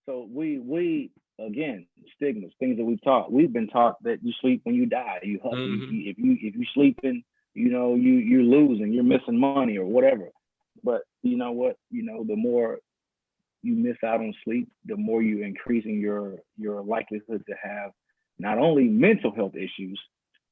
So we again, stigmas, things that we've been taught that you sleep when you die. You hustle. If you sleeping, you're losing, you're missing money or whatever. But you know what? The more you miss out on sleep, the more you increasing your likelihood to have not only mental health issues,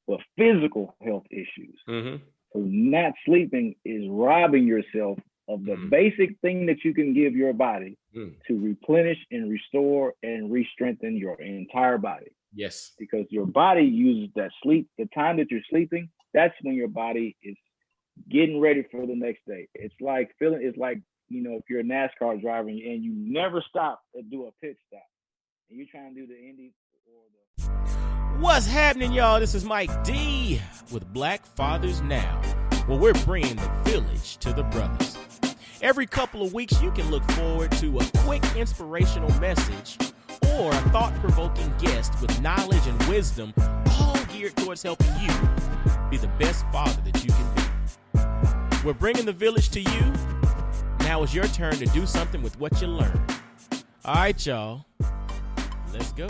but physical health issues. So not sleeping is robbing yourself of the basic thing that you can give your body to replenish and restore and re-strengthen your entire body. Yes. Because your body uses that sleep, the time that you're sleeping, that's when your body is getting ready for the next day. It's like, if you're a NASCAR driver and you never stop to do a pit stop, and you're trying to do the Indy or the... What's happening, y'all? This is Mike D with Black Fathers Now, where we're bringing the village to the brothers. Every couple of weeks, you can look forward to a quick inspirational message or a thought-provoking guest with knowledge and wisdom, all geared towards helping you be the best father that you can be. We're bringing the village to you. Now it's your turn to do something with what you learned. All right, y'all. Let's go.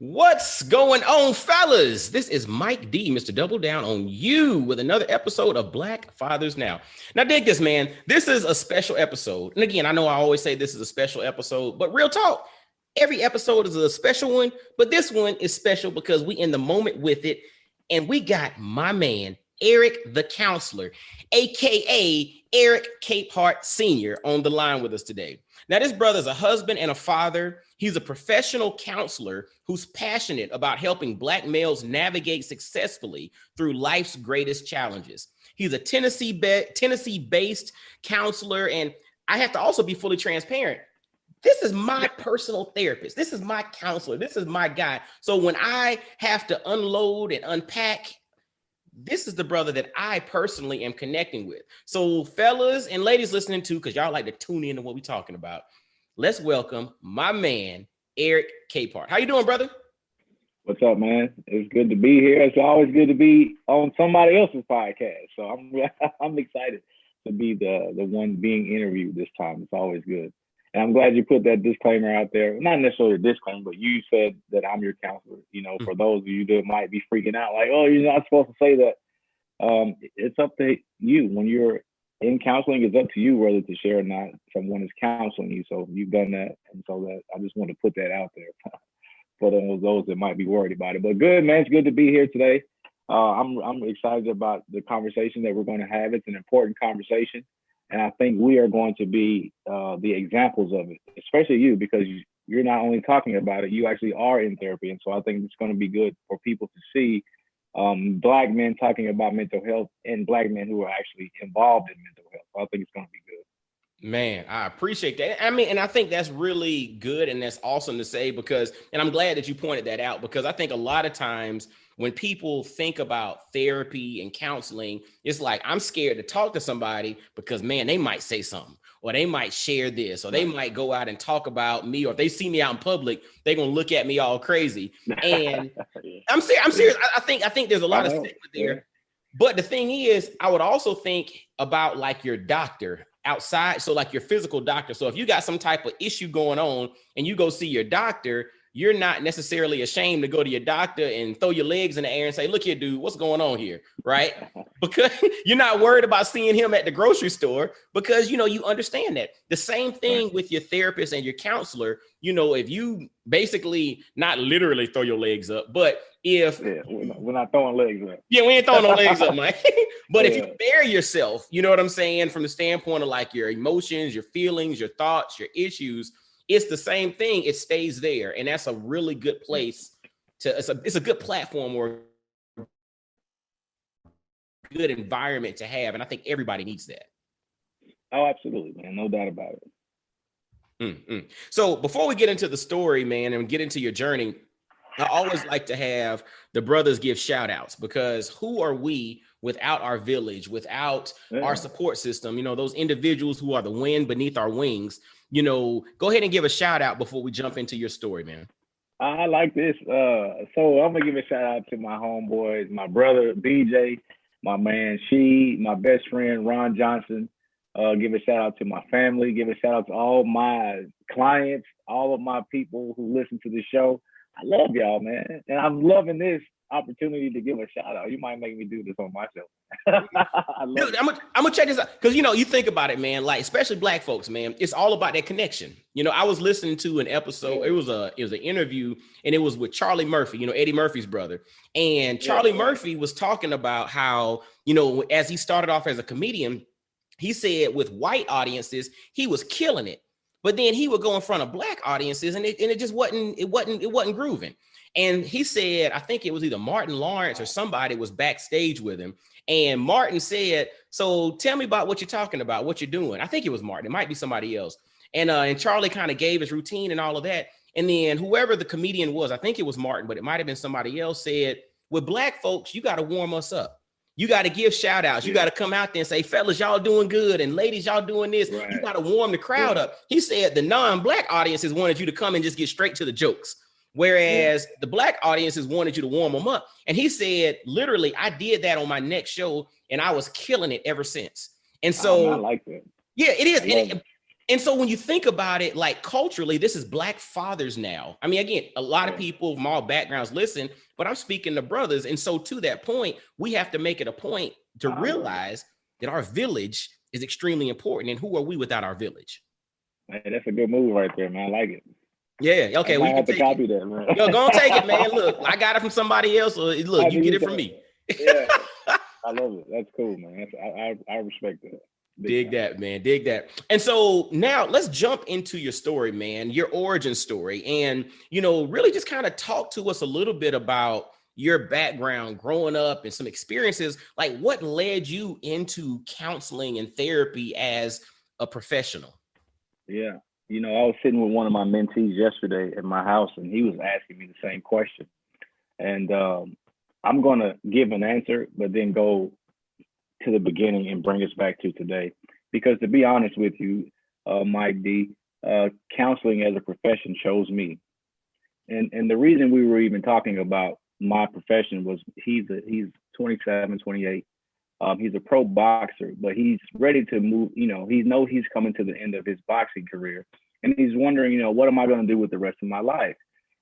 What's going on, fellas? This is Mike D, Mr. Double Down on You, with another episode of Black Fathers Now. Now, dig this, man. This is a special episode. And again, I know I always say this is a special episode, but real talk, every episode is a special one. But this one is special because we in the moment with it. And we got my man, Eric the Counselor, a.k.a. Eric Capehart Sr. on the line with us today. Now, this brother's a husband and a father. He's a professional counselor who's passionate about helping Black males navigate successfully through life's greatest challenges. He's a Tennessee-based counselor, and I have to also be fully transparent. This is my personal therapist. This is my counselor. This is my guy. So when I have to unload and unpack, this is the brother that I personally am connecting with. So fellas and ladies listening to, because y'all like to tune in to what we're talking about, let's welcome my man, Eric Capehart. How you doing, brother? What's up, man? It's good to be here. It's always good to be on somebody else's podcast. So I'm excited to be the one being interviewed this time. It's always good. And I'm glad you put that disclaimer out there. Not necessarily a disclaimer, but you said that I'm your counselor. For those of you that might be freaking out, like, oh, you're not supposed to say that. It's up to you. When you're in counseling, it's up to you whether to share or not. Someone is counseling you, so you've done that. And so that I just want to put that out there for those that might be worried about it. But good, man. It's good to be here today. I'm excited about the conversation that we're going to have. It's an important conversation. And I think we are going to be the examples of it, especially you, because you're not only talking about it, you actually are in therapy. And so I think it's going to be good for people to see Black men talking about mental health and Black men who are actually involved in mental health. So I think it's going to be good. Man, I appreciate that. I mean, and I think that's really good and that's awesome to say because, and I'm glad that you pointed that out because I think a lot of times when people think about therapy and counseling, it's like, I'm scared to talk to somebody because, man, they might say something or they might share this or they might go out and talk about me, or if they see me out in public, they're going to look at me all crazy. And I'm serious. I think there's a lot of stigma there. Yeah. But the thing is, I would also think about like your doctor outside. So like your physical doctor. So if you got some type of issue going on and you go see your doctor, you're not necessarily ashamed to go to your doctor and throw your legs in the air and say, look here, dude, what's going on here? Right? Because you're not worried about seeing him at the grocery store because, you understand that. The same thing with your therapist and your counselor, if you basically not literally throw your legs up, but if we're not throwing legs up. Yeah, we ain't throwing no legs up, Mike. But if you bear yourself, you know what I'm saying? From the standpoint of like your emotions, your feelings, your thoughts, your issues, it's the same thing. It stays there. And that's a really good place it's a good platform or good environment to have. And I think everybody needs that. Oh, absolutely, man. No doubt about it. Mm-hmm. So before we get into the story, man, and get into your journey, I always like to have the brothers give shout outs because who are we without our village, without our support system, those individuals who are the wind beneath our wings, go ahead and give a shout out before we jump into your story, man. I like this. So I'm going to give a shout out to my homeboys, my brother, BJ, my man, my best friend, Ron Johnson, Give a shout out to my family. Give a shout out to all my clients, all of my people who listen to the show. I love y'all, man, and I'm loving this opportunity to give a shout out. You might make me do this on my show. I love Dude, I'm gonna check this out because you think about it, man. Like especially black folks, man. It's all about that connection. I was listening to an episode. It was an interview, and it was with Charlie Murphy. Eddie Murphy's brother, and Charlie Murphy was talking about how as he started off as a comedian, he said with white audiences he was killing it, but then he would go in front of black audiences, and it just wasn't grooving. And he said, I think it was either Martin Lawrence or somebody was backstage with him. And Martin said, so tell me about what you're talking about, what you're doing. I think it was Martin. It might be somebody else. And Charlie kind of gave his routine and all of that. And then whoever the comedian was, I think it was Martin, but it might have been somebody else, said, with black folks, you got to warm us up. You got to give shout outs. You got to come out there and say, fellas, y'all doing good. And ladies, y'all doing this. Right. You got to warm the crowd up. He said the non-black audiences wanted you to come and just get straight to the jokes. Whereas the black audiences wanted you to warm them up. And he said, literally, I did that on my next show and I was killing it ever since. And so I like that. Yeah, it is. And so when you think about it, like culturally, this is Black Fathers now. I mean, again, a lot of people from all backgrounds listen, but I'm speaking to brothers. And so to that point, we have to make it a point to realize that our village is extremely important. And who are we without our village? Man, that's a good move right there, man. I like it. Yeah, okay. We have to copy that, man. Yo, go and take it, man. Look, I got it from somebody else. Or look, you get it from me. Yeah, I love it. That's cool, man. I respect that. Dig that, man. Dig that. And so now let's jump into your story, man, your origin story. And, really just kind of talk to us a little bit about your background growing up and some experiences, like what led you into counseling and therapy as a professional? Yeah. I was sitting with one of my mentees yesterday at my house, and he was asking me the same question. And I'm going to give an answer, but then go to the beginning and bring us back to today. Because to be honest with you, Mike D, counseling as a profession chose me. And the reason we were even talking about my profession was he's 27, 28. He's a pro boxer, but he's ready to move. He knows he's coming to the end of his boxing career, and he's wondering, what am I going to do with the rest of my life?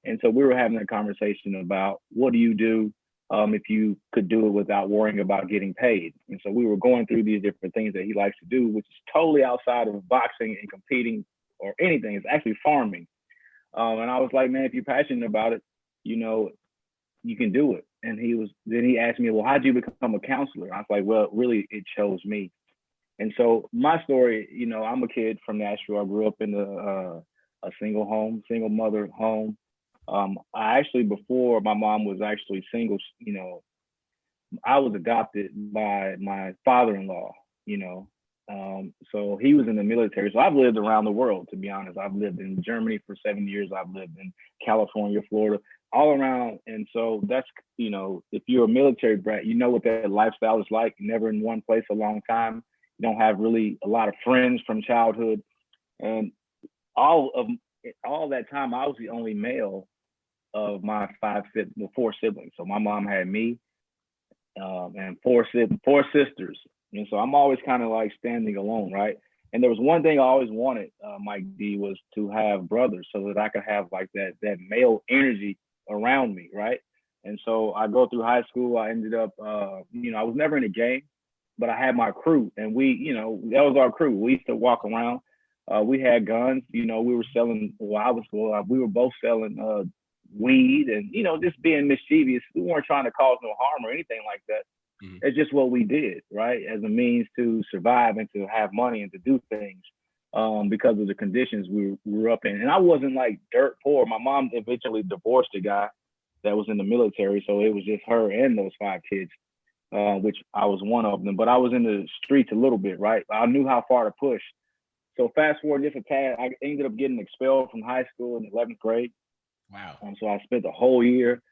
And so we were having a conversation about what do you do if you could do it without worrying about getting paid. And so we were going through these different things that he likes to do, which is totally outside of boxing and competing or anything. It's actually farming. And I was like, man, if you're passionate about it, you can do it. And then he asked me, well, how'd you become a counselor? I was like, well, really, it chose me. And so my story, I'm a kid from Nashville. I grew up in a single mother home. I actually, before my mom was actually single, I was adopted by my father-in-law, so he was in the military. So I've lived around the world, to be honest. I've lived in Germany for 7 years. I've lived in California, Florida, all around. And so that's, if you're a military brat, you know what that lifestyle is like. Never in one place a long time. You don't have really a lot of friends from childhood. And all that time, I was the only male of my four siblings. So my mom had me and four sisters. And so I'm always kind of like standing alone, right? And there was one thing I always wanted, Mike D, was to have brothers so that I could have like that male energy around me, right? And so I go through high school. I ended up, I was never in a gang, but I had my crew, and that was our crew. We used to walk around. We had guns. We were selling. We were both selling weed, and just being mischievous. We weren't trying to cause no harm or anything like that. Mm-hmm. It's just what we did, right, as a means to survive and to have money and to do things because of the conditions we grew up in. And I wasn't like dirt poor. My mom eventually divorced a guy that was in the military, so it was just her and those 5 kids, which I was one of them. But I was in the streets a little bit, right? I knew how far to push. So fast forward just a tad, I ended up getting expelled from high school in 11th grade. Wow. So I spent the whole year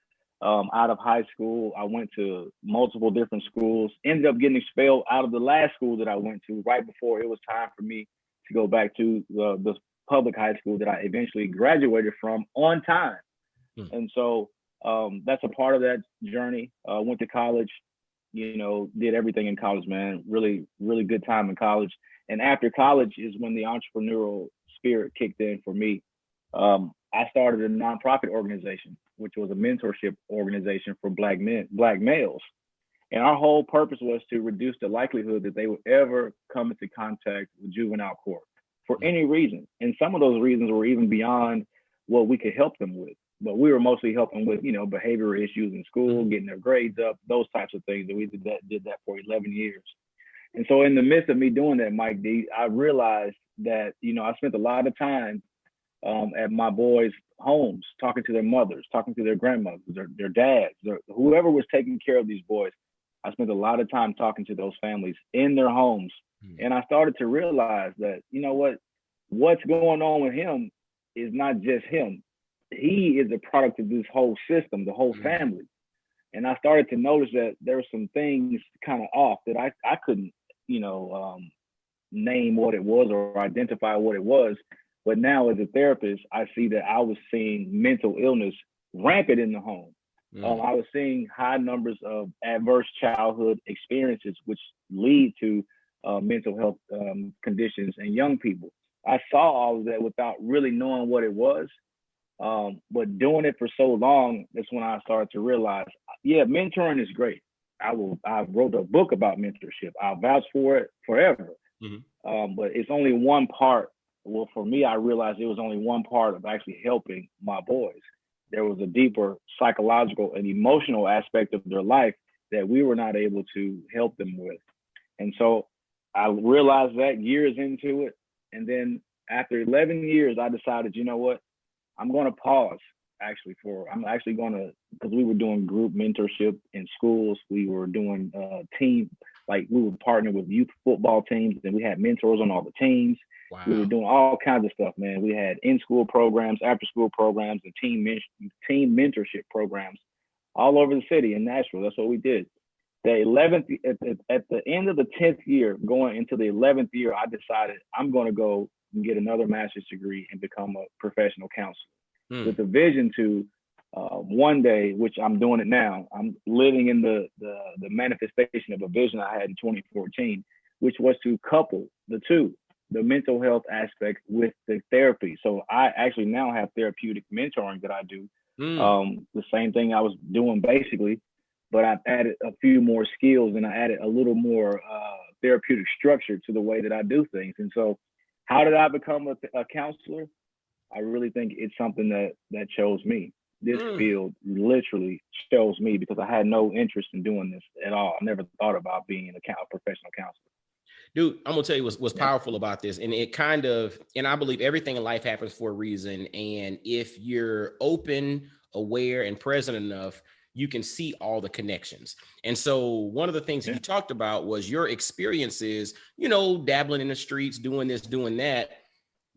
out of high school. I went to multiple different schools, ended up getting expelled out of the last school that I went to right before it was time for me to go back to the public high school that I eventually graduated from on time. And so that's a part of that journey. Went to college, did everything in college, man. Really, really good time in college. And after college is when the entrepreneurial spirit kicked in for me. I started a nonprofit organization, which was a mentorship organization for black males. And our whole purpose was to reduce the likelihood that they would ever come into contact with juvenile court for any reason. And some of those reasons were even beyond what we could help them with. But we were mostly helping with, behavioral issues in school, getting their grades up, those types of things. And we did that for 11 years. And so in the midst of me doing that, Mike D, I realized that, I spent a lot of time at my boys' homes, talking to their mothers, talking to their grandmothers, their dads, whoever was taking care of these boys. I spent a lot of time talking to those families in their homes. And I started to realize that, what's going on with him is not just him. He is a product of this whole system, the whole family. And I started to notice that there were some things kind of off that I couldn't, name what it was or identify what it was. But now as a therapist, I see that I was seeing mental illness rampant in the home. I was seeing high numbers of adverse childhood experiences, which lead to mental health conditions in young people. I saw all of that without really knowing what it was. But doing it for so long, that's when I started to realize, mentoring is great. I wrote a book about mentorship. I'll vouch for it forever. But it's only one part. Well, for me, I realized it was only one part of actually helping my boys. There was a deeper psychological and emotional aspect of their life that we were not able to help them with. And so I realized that years into it. And then after 11 years, I decided, you know what? I'm going to pause because we were doing group mentorship in schools. We were doing team, we were partnering with youth football teams, and we had mentors on all the teams. Wow. We were doing all kinds of stuff, man. We had in-school programs, after-school programs, and team mentorship programs all over the city in Nashville. That's what we did. At the end of the 10th year, going into the 11th year, I decided I'm going to go and get another master's degree and become a professional counselor with a vision to one day, which I'm doing it now. I'm living in the manifestation of a vision I had in 2014, which was to couple the two, the mental health aspect with the therapy. So I actually now have therapeutic mentoring that I do. The same thing I was doing basically, but I've added a few more skills and I added a little more therapeutic structure to the way that I do things. And so how did I become a counselor? I really think it's something that chose me. This field literally chose me because I had no interest in doing this at all. I never thought about being a professional counselor. Dude, I'm gonna tell you what's powerful about this. And and I believe everything in life happens for a reason. And if you're open, aware, and present enough, you can see all the connections. And so one of the things that you talked about was your experiences, dabbling in the streets, doing this, doing that,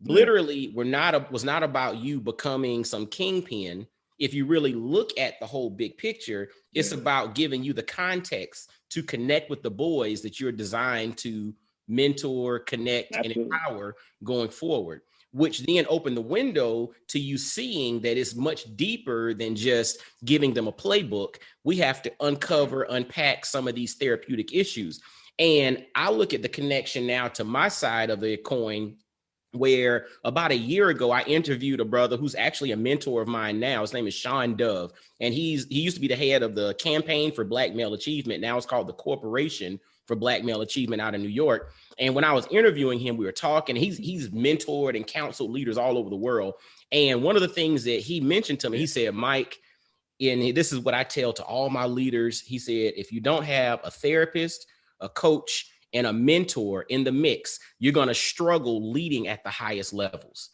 literally was not about you becoming some kingpin. If you really look at the whole big picture, it's about giving you the context to connect with the boys that you're designed to mentor, connect, and empower going forward, which then opened the window to you seeing that it's much deeper than just giving them a playbook. We have to unpack some of these therapeutic issues. And I look at the connection now to my side of the coin, where about a year ago, I interviewed a brother who's actually a mentor of mine now. His name is Sean Dove, and he used to be the head of the Campaign for Black Male Achievement. Now it's called the Corporation for Black Male Achievement out of New York. And when I was interviewing him, we were talking. He's mentored and counseled leaders all over the world. And one of the things that he mentioned to me, he said, Mike, and this is what I tell to all my leaders. He said, if you don't have a therapist, a coach, and a mentor in the mix, you're going to struggle leading at the highest levels.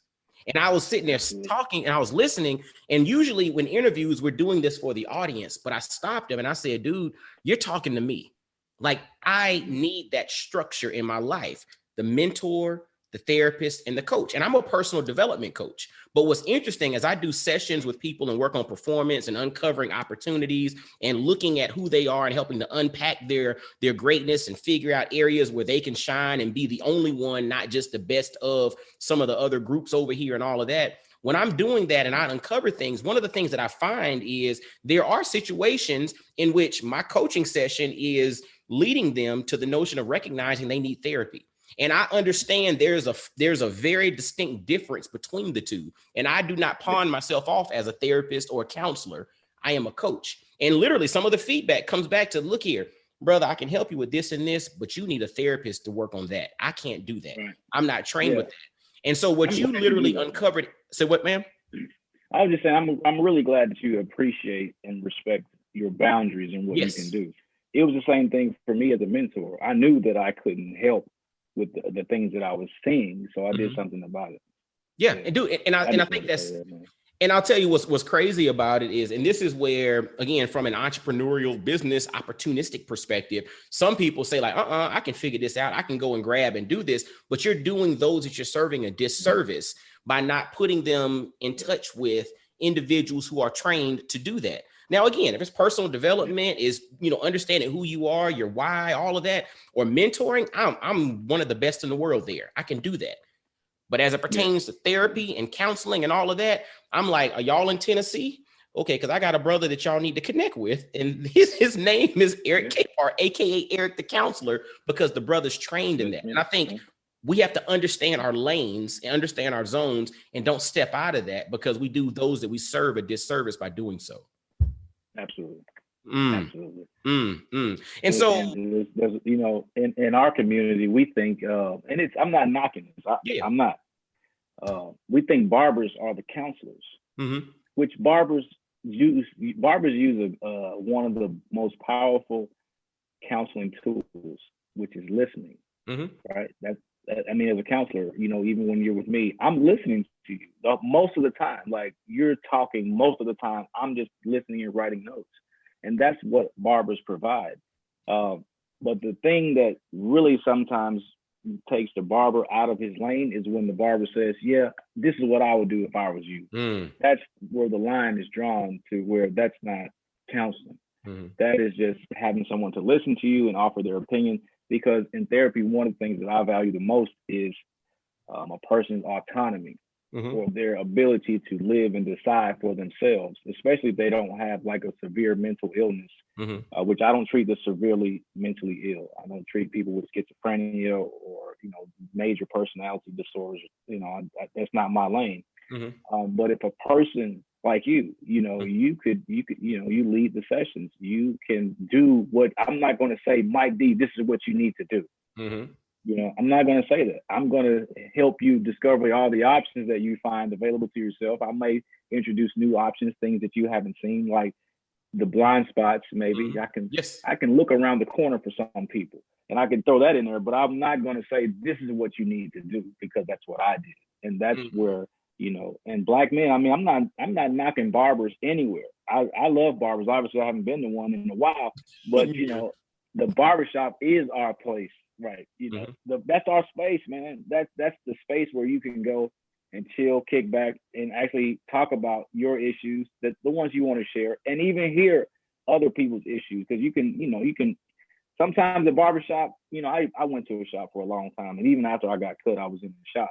And I was sitting there talking and I was listening. And usually when interviews, we're doing this for the audience, but I stopped him and I said, dude, you're talking to me. Like, I need that structure in my life, the mentor, the therapist, and the coach. And I'm a personal development coach. But what's interesting is I do sessions with people and work on performance and uncovering opportunities and looking at who they are and helping to unpack their greatness and figure out areas where they can shine and be the only one, not just the best of some of the other groups over here and all of that. when I'm doing that and I uncover things, one of the things that I find is there are situations in which my coaching session is leading them to the notion of recognizing they need therapy. And I understand there's a very distinct difference between the two. And I do not pawn myself off as a therapist or a counselor. I am a coach. And literally some of the feedback comes back to, look here, brother, I can help you with this and this, but you need a therapist to work on that. I can't do that. Right. I'm not trained with that. And so what you literally uncovered, say what, ma'am? I was just saying, I'm really glad that you appreciate and respect your boundaries and what you can do. It was the same thing for me as a mentor. I knew that I couldn't help with the things that I was seeing, so I did something about it. Yeah, and I think that's, and I'll tell you what's crazy about it is, and this is where, again, from an entrepreneurial business opportunistic perspective, some people say like, I can figure this out. I can go and grab and do this, but you're doing those that you're serving a disservice by not putting them in touch with individuals who are trained to do that. Now, again, if it's personal development, is, understanding who you are, your why, all of that, or mentoring, I'm one of the best in the world there. I can do that. But as it pertains to therapy and counseling and all of that, I'm like, are y'all in Tennessee? Okay, because I got a brother that y'all need to connect with. And his name is Eric Capehart, aka Eric the Counselor, because the brother's trained in that. And I think we have to understand our lanes and understand our zones and don't step out of that, because we do those that we serve a disservice by doing so. Absolutely. Absolutely. And so, there's, in our community, we think, and I'm not knocking this. I'm not. We think barbers are the counselors, which barbers use. Barbers use one of the most powerful counseling tools, which is listening. Right. As a counselor, even when you're with me, I'm listening to you most of the time. Like, you're talking most of the time, I'm just listening and writing notes. And that's what barbers provide. But the thing that really sometimes takes the barber out of his lane is when the barber says, yeah, this is what I would do if I was you. That's where the line is drawn to, where that's not counseling. That is just having someone to listen to you and offer their opinion. Because in therapy, one of the things that I value the most is a person's autonomy, or their ability to live and decide for themselves, especially if they don't have like a severe mental illness, which I don't treat as severely mentally ill. I don't treat people with schizophrenia or, major personality disorders. That's not my lane. But if a person like you lead the sessions, you can do what, I'm not going to say, Mike D, this is what you need to do. I'm not going to say that. I'm going to help you discover all the options that you find available to yourself. I may introduce new options, things that you haven't seen, like the blind spots. Maybe I can look around the corner for some people, and I can throw that in there. But I'm not going to say this is what you need to do, because that's what I did, and that's where And black men, I'm not knocking barbers anywhere. I love barbers. Obviously, I haven't been to one in a while, but the barbershop is our place. Right. That's our space, man. That's the space where you can go and chill, kick back, and actually talk about your issues, the ones you want to share, and even hear other people's issues. Because you can sometimes the barbershop, I went to a shop for a long time, and even after I got cut, I was in the shop.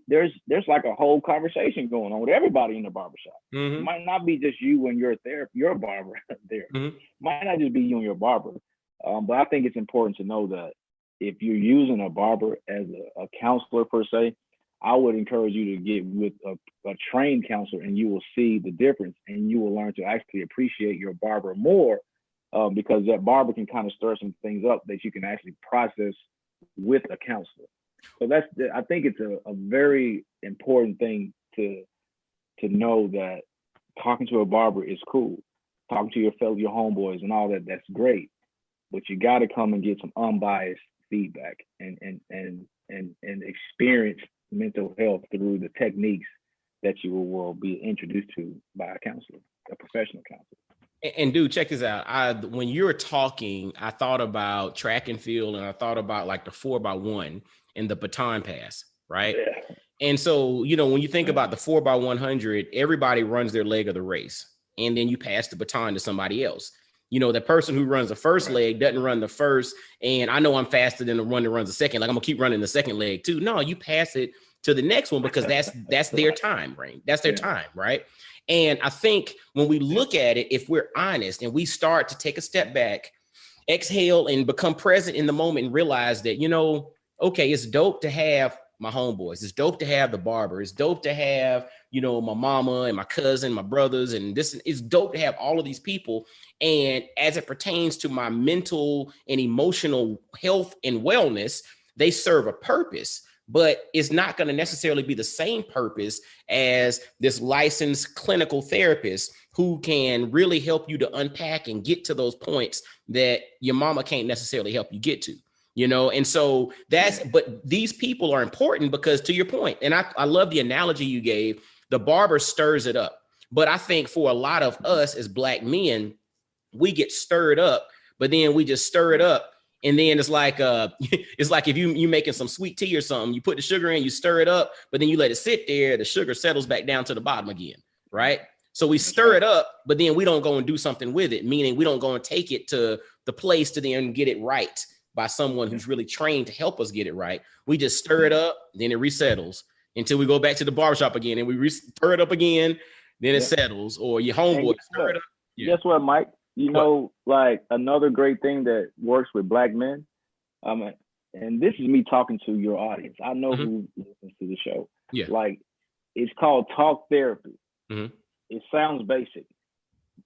There's like a whole conversation going on with everybody in the barbershop. It might not be just you and your barber there. Might not just be you and your barber. But I think it's important to know that if you're using a barber as a counselor per se, I would encourage you to get with a trained counselor, and you will see the difference, and you will learn to actually appreciate your barber more, because that barber can kind of stir some things up that you can actually process with a counselor. So I think it's a very important thing to know, that talking to a barber is cool. Talking to your homeboys and all that, that's great. But you got to come and get some unbiased feedback and experience mental health through the techniques that you will be introduced to by a counselor, a professional counselor. And dude, check this out. When you were talking, I thought about track and field, and I thought about like the 4x1 and the baton pass, right? Yeah. And so, when you think about the 4x100, everybody runs their leg of the race, and then you pass the baton to somebody else. The person who runs the first leg doesn't run the first, and I know I'm faster than the one that runs the second. Like, I'm gonna keep running the second leg too. No, you pass it to the next one because that's their time, right? That's their time, right? And I think when we look at it, if we're honest and we start to take a step back, exhale and become present in the moment and realize that, okay, it's dope to have my homeboys. It's dope to have the barber. It's dope to have, my mama and my cousin, my brothers. And this, it's dope to have all of these people. And as it pertains to my mental and emotional health and wellness, they serve a purpose, but it's not going to necessarily be the same purpose as this licensed clinical therapist who can really help you to unpack and get to those points that your mama can't necessarily help you get to. And so but these people are important because, to your point, and I love the analogy you gave, the barber stirs it up. But I think for a lot of us as Black men, we get stirred up, but then we just stir it up. And then it's like it's like if you making some sweet tea or something, you put the sugar in, you stir it up, but then you let it sit there, the sugar settles back down to the bottom again, right? So we stir it up, but then we don't go and do something with it, meaning we don't go and take it to the place to then get it right by someone who's really trained to help us get it right. We just stir it up, then it resettles until we go back to the barbershop again and we stir it up again, then it settles, or your homeboy stir it up. Guess what, Mike? Like another great thing that works with Black men, and this is me talking to your audience. I know who listens to the show. Yeah. Like, it's called talk therapy. Mm-hmm. It sounds basic,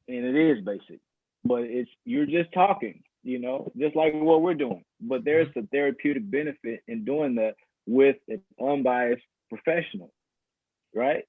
and it is basic, but you're just talking, just like what we're doing. But there's a therapeutic benefit in doing that with an unbiased professional, right?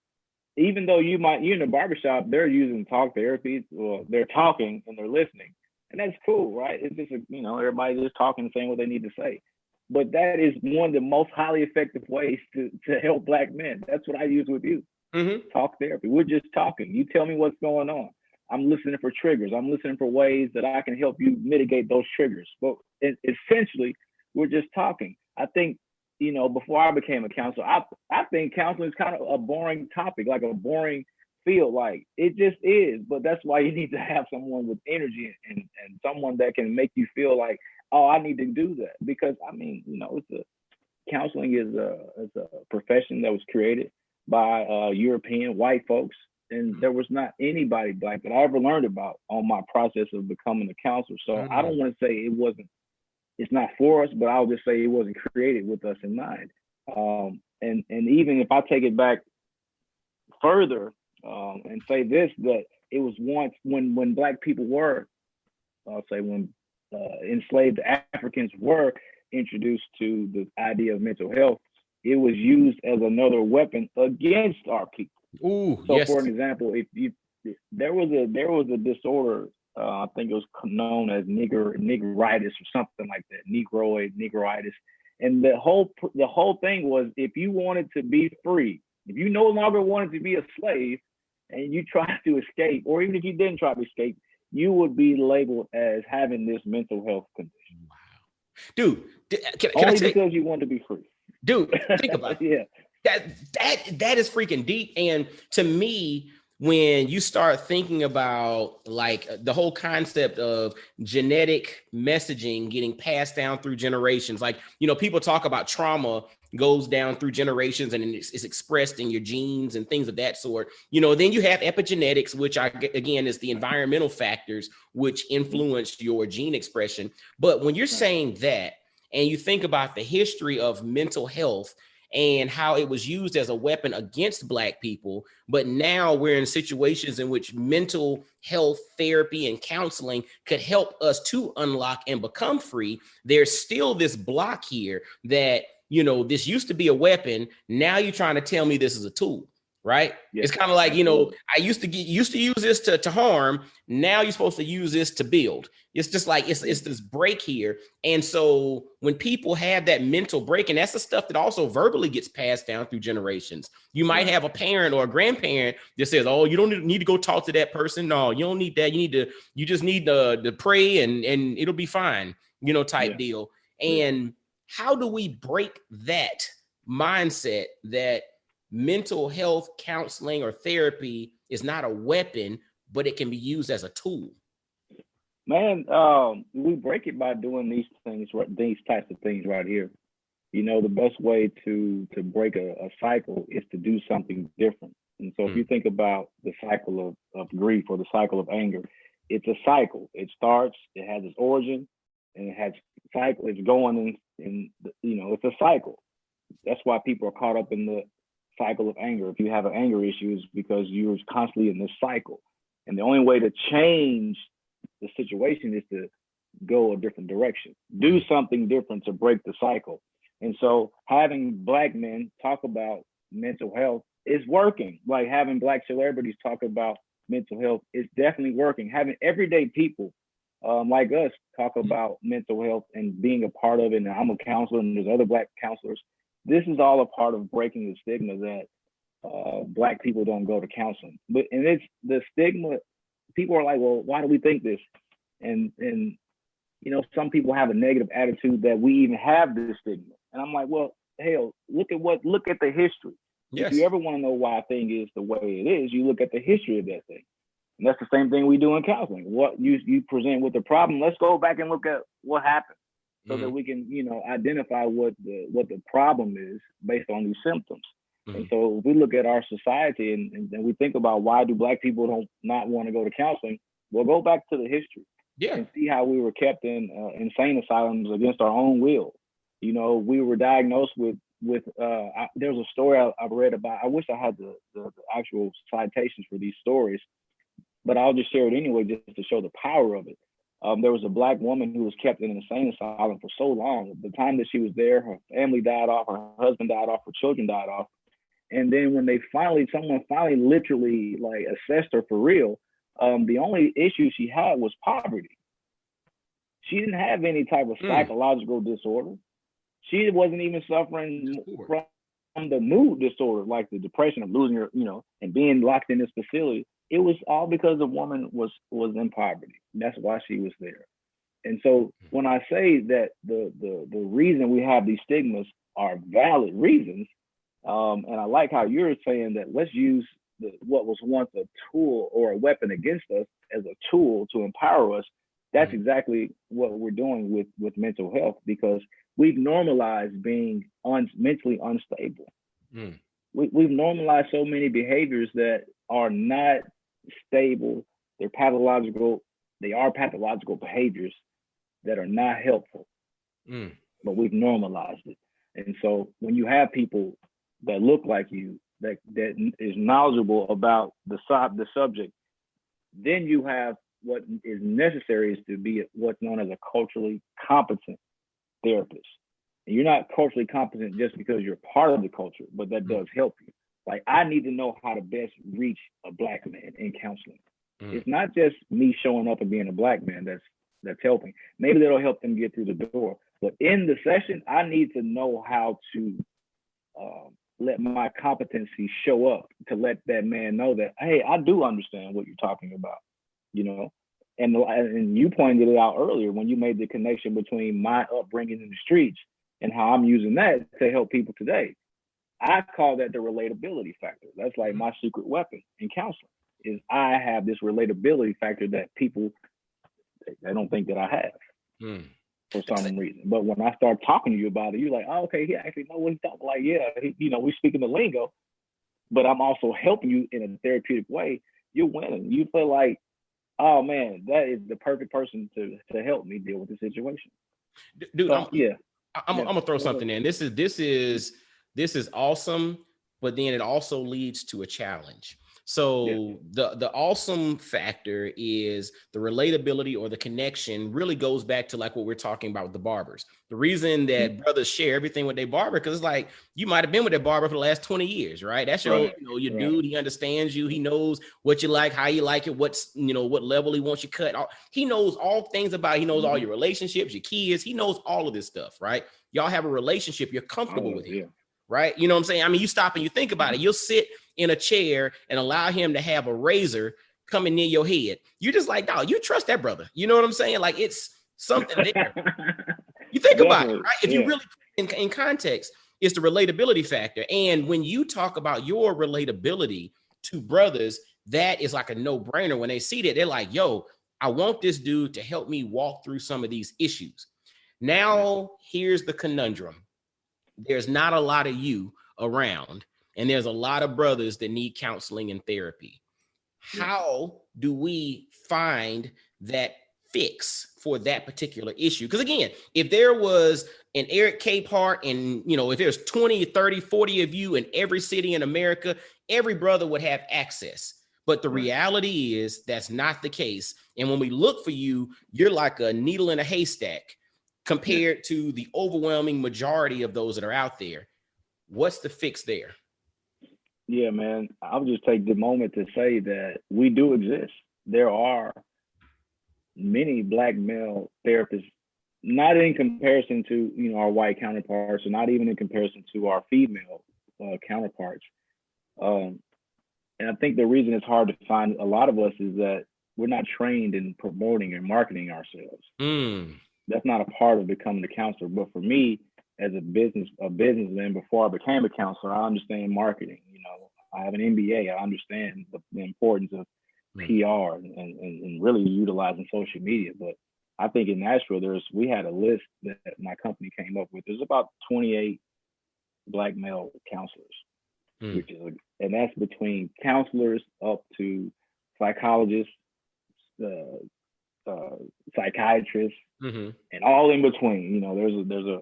Even though you're in the barbershop, they're using talk therapy, or they're talking and they're listening. And that's cool, right? It's just, everybody just talking and saying what they need to say. But that is one of the most highly effective ways to help Black men. That's what I use with you. Mm-hmm. Talk therapy. We're just talking. You tell me what's going on. I'm listening for triggers. I'm listening for ways that I can help you mitigate those triggers. But essentially, we're just talking. I think, before I became a counselor, I think counseling is kind of a boring topic, like a boring field. Like, it just is. But that's why you need to have someone with energy and someone that can make you feel like, oh, I need to do that. Because, counseling is a profession that was created by European white folks. And there was not anybody Black that I ever learned about on my process of becoming a counselor. So I don't want to say it's not for us, but I'll just say it wasn't created with us in mind. And even if I take it back further and say this, that it was once when Black people were, I'll say when enslaved Africans were introduced to the idea of mental health, it was used as another weapon against our people. Ooh, so, for an example, there was a disorder, I think it was known as niggeritis or something like that, niggeritis, and the whole thing was, if you wanted to be free, if you no longer wanted to be a slave, and you tried to escape, or even if you didn't try to escape, you would be labeled as having this mental health condition. Wow, dude, can only because you want to be free. Dude, think about it. That is freaking deep. And to me, when you start thinking about like the whole concept of genetic messaging getting passed down through generations, like, people talk about trauma goes down through generations and it's expressed in your genes and things of that sort. Then you have epigenetics, which again is the environmental factors which influence your gene expression. But when you're saying that, and you think about the history of mental health and how it was used as a weapon against Black people, but now we're in situations in which mental health therapy and counseling could help us to unlock and become free. There's still this block here that, this used to be a weapon. Now you're trying to tell me this is a tool, right? Yes. It's kind of like, I used to use this to harm. Now you're supposed to use this to build. It's just like, it's this break here. And so when people have that mental break, and that's the stuff that also verbally gets passed down through generations. You might have a parent or a grandparent that says, oh, you don't need to go talk to that person. No, you don't need that. You just need to pray and it'll be fine, type deal. And how do we break that mindset that mental health counseling or therapy is not a weapon, but it can be used as a tool? Man, we break it by doing these types of things right here. the best way to break a cycle is to do something different. And so if you think about the cycle of grief or the cycle of anger, it's a cycle. It starts, it has its origin, and it has cycle. It's going it's a cycle. That's why people are caught up in the cycle of anger. If you have an anger issue, is because you're constantly in this cycle. And the only way to change the situation is to go a different direction, do something different to break the cycle. And so having Black men talk about mental health is working. Like having Black celebrities talk about mental health is definitely working. Having everyday people like us talk about mental health and being a part of it. And I'm a counselor and there's other Black counselors. This is all a part of breaking the stigma that Black people don't go to counseling. And it's the stigma. People are like, well, why do we think this? And some people have a negative attitude that we even have this stigma. And I'm like, well, hell, look at the history. Yes. If you ever want to know why a thing is the way it is, you look at the history of that thing. And that's the same thing we do in counseling. What you present with the problem, let's go back and look at what happened so that we can, identify what the problem is based on these symptoms. And so if we look at our society and we think about why do Black people don't not want to go to counseling, we'll go back to the history and see how we were kept in insane asylums against our own will. We were diagnosed with there's a story I read about. I wish I had the actual citations for these stories, but I'll just share it anyway, just to show the power of it. There was a Black woman who was kept in an insane asylum for so long. The time that she was there, her family died off, her husband died off, her children died off. And then when someone finally literally like assessed her for real, the only issue she had was poverty. She didn't have any type of psychological disorder. She wasn't even suffering from the mood disorder, like the depression of losing her, and being locked in this facility. It was all because the woman was in poverty. That's why she was there. And so when I say that the reason we have these stigmas are valid reasons, and I like how you're saying that let's use what was once a tool or a weapon against us as a tool to empower us. That's exactly what we're doing with mental health, because we've normalized being mentally unstable. We've normalized so many behaviors that are not stable. They're pathological. They are pathological behaviors that are not helpful, but we've normalized it. And so when you have people that look like you, that is knowledgeable about the subject, then you have what is necessary is to be what's known as a culturally competent therapist. And you're not culturally competent just because you're part of the culture, but that does help you. Like, I need to know how to best reach a Black man in counseling. It's not just me showing up and being a Black man that's helping. Maybe that'll help them get through the door. But in the session, I need to know how to let my competency show up, to let that man know that, hey, I do understand what you're talking about, And you pointed it out earlier when you made the connection between my upbringing in the streets and how I'm using that to help people today. I call that the relatability factor. That's like my secret weapon in counseling, is I have this relatability factor that people, they don't think that I have for some reason. But when I start talking to you about it, you're like, oh, okay, he actually know what he's talking. Like, yeah, we speaking the lingo, but I'm also helping you in a therapeutic way. You're winning. You feel like, oh man, that is the perfect person to help me deal with the situation. Dude, so, I'm gonna throw something in. This is awesome, but then it also leads to a challenge. So the awesome factor is the relatability or the connection really goes back to like what we're talking about with the barbers. The reason that brothers share everything with their barber, because it's like you might have been with their barber for the last 20 years, right? That's your dude. He understands you. He knows what you like, how you like it, what level he wants you cut. He knows all things about it. He knows all your relationships, your kids. He knows all of this stuff, right? Y'all have a relationship. You're comfortable with him. Right? You know what I'm saying? I mean, you stop and you think about it. You'll sit in a chair and allow him to have a razor coming near your head. You're just like, dog, you trust that brother. You know what I'm saying? Like, it's something there. You think about it, right? If you really put in context, it's the relatability factor. And when you talk about your relatability to brothers, that is like a no-brainer. When they see that, they're like, yo, I want this dude to help me walk through some of these issues. Now, here's the conundrum. there's not a lot of you around, and there's a lot of brothers that need counseling and therapy. How do we find that fix for that particular issue? Because again, if there was an Eric Capehart and, if there's 20, 30, 40 of you in every city in America, every brother would have access. But the reality is that's not the case. And when we look for you, you're like a needle in a haystack compared to the overwhelming majority of those that are out there. What's the fix there? Yeah, man. I'll just take the moment to say that we do exist. There are many Black male therapists, not in comparison to our white counterparts, or not even in comparison to our female counterparts. And I think the reason it's hard to find a lot of us is that we're not trained in promoting and marketing ourselves. That's not a part of becoming a counselor. But for me, as a businessman, before I became a counselor, I understand marketing. I have an MBA. I understand the importance of PR and really utilizing social media. But I think in Nashville, we had a list that my company came up with. There's about 28 Black male counselors, and that's between counselors up to psychologists, psychiatrists, and all in between. There's a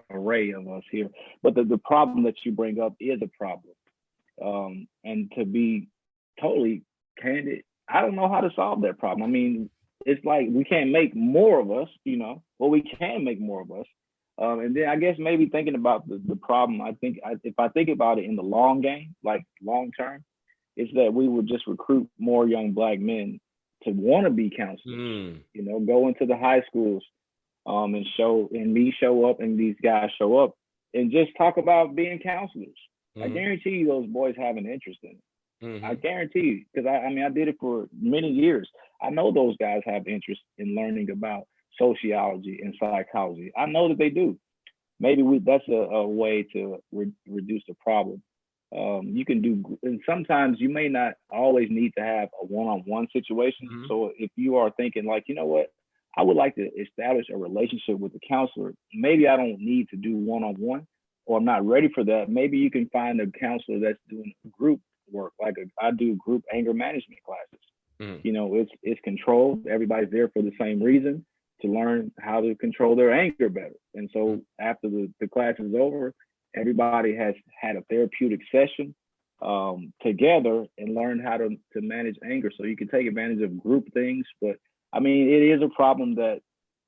array of us here. But the problem that you bring up is a problem. And to be totally candid, I don't know how to solve that problem. I mean, it's like we can't make more of us, well, we can make more of us. And then I guess maybe thinking about the problem, if I think about it in the long game, like long term, it's that we would just recruit more young Black men to want to be counselors, go into the high schools and show up and these guys show up and just talk about being counselors. I guarantee you those boys have an interest in it. I guarantee you, because I did it for many years. I know those guys have interest in learning about sociology and psychology. I know that they do. Maybe that's a way to reduce the problem. You can do, and sometimes you may not always need to have a one-on-one situation. So if you are thinking like, you know what, I would like to establish a relationship with the counselor. Maybe I don't need to do one-on-one, or I'm not ready for that. Maybe you can find a counselor that's doing group work. I do group anger management classes. It's controlled. Everybody's there for the same reason, to learn how to control their anger better. And so after the class is over, everybody has had a therapeutic session together and learn how to manage anger. So you can take advantage of group things. But it is a problem that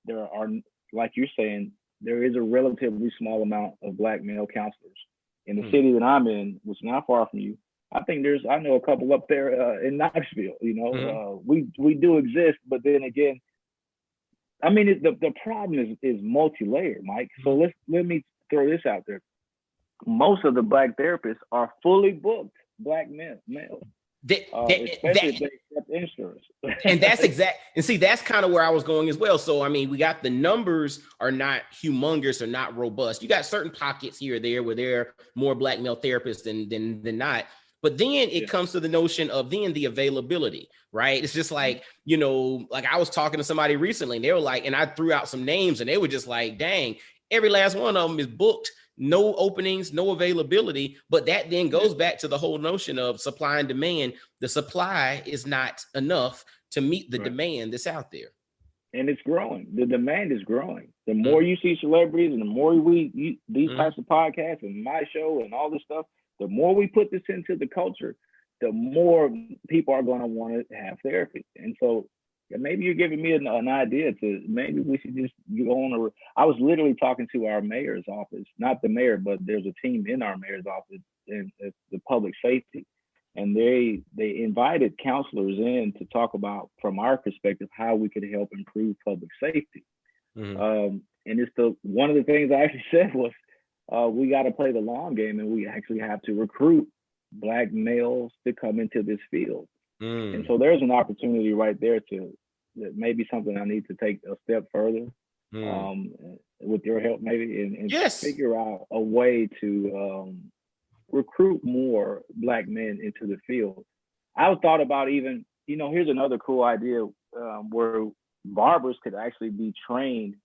there are, like you're saying, there is a relatively small amount of Black male counselors in the city that I'm in, which is not far from you. I know a couple up there in Knoxville. We do exist, but then again, the problem is multi-layered, Mike. So let me throw this out there. Most of the Black therapists are fully booked Black males. Especially if they accept insurance. And that's kind of where I was going as well. So, we got the numbers are not humongous or not robust. You got certain pockets here or there where there are more Black male therapists than not. But then it comes to the notion of then the availability, right? It's just like, like I was talking to somebody recently and they were like, and I threw out some names and they were just like, dang, every last one of them is booked. No openings, no availability. But that then goes back to the whole notion of supply and demand. The supply is not enough to meet the demand that's out there. And it's growing. The demand is growing. The more you see celebrities and the more these types of podcasts and my show and all this stuff, the more we put this into the culture, the more people are going to want to have therapy. And so maybe you're giving me an idea to maybe we should just go on I was literally talking to our mayor's office, not the mayor, but there's a team in our mayor's office and it's the public safety. And they invited counselors in to talk about, from our perspective, how we could help improve public safety. And one of the things I actually said was, we got to play the long game, and we actually have to recruit Black males to come into this field. And so there's an opportunity right there that maybe something I need to take a step further with your help, maybe, and figure out a way to recruit more Black men into the field. I thought about even, here's another cool idea where barbers could actually be trained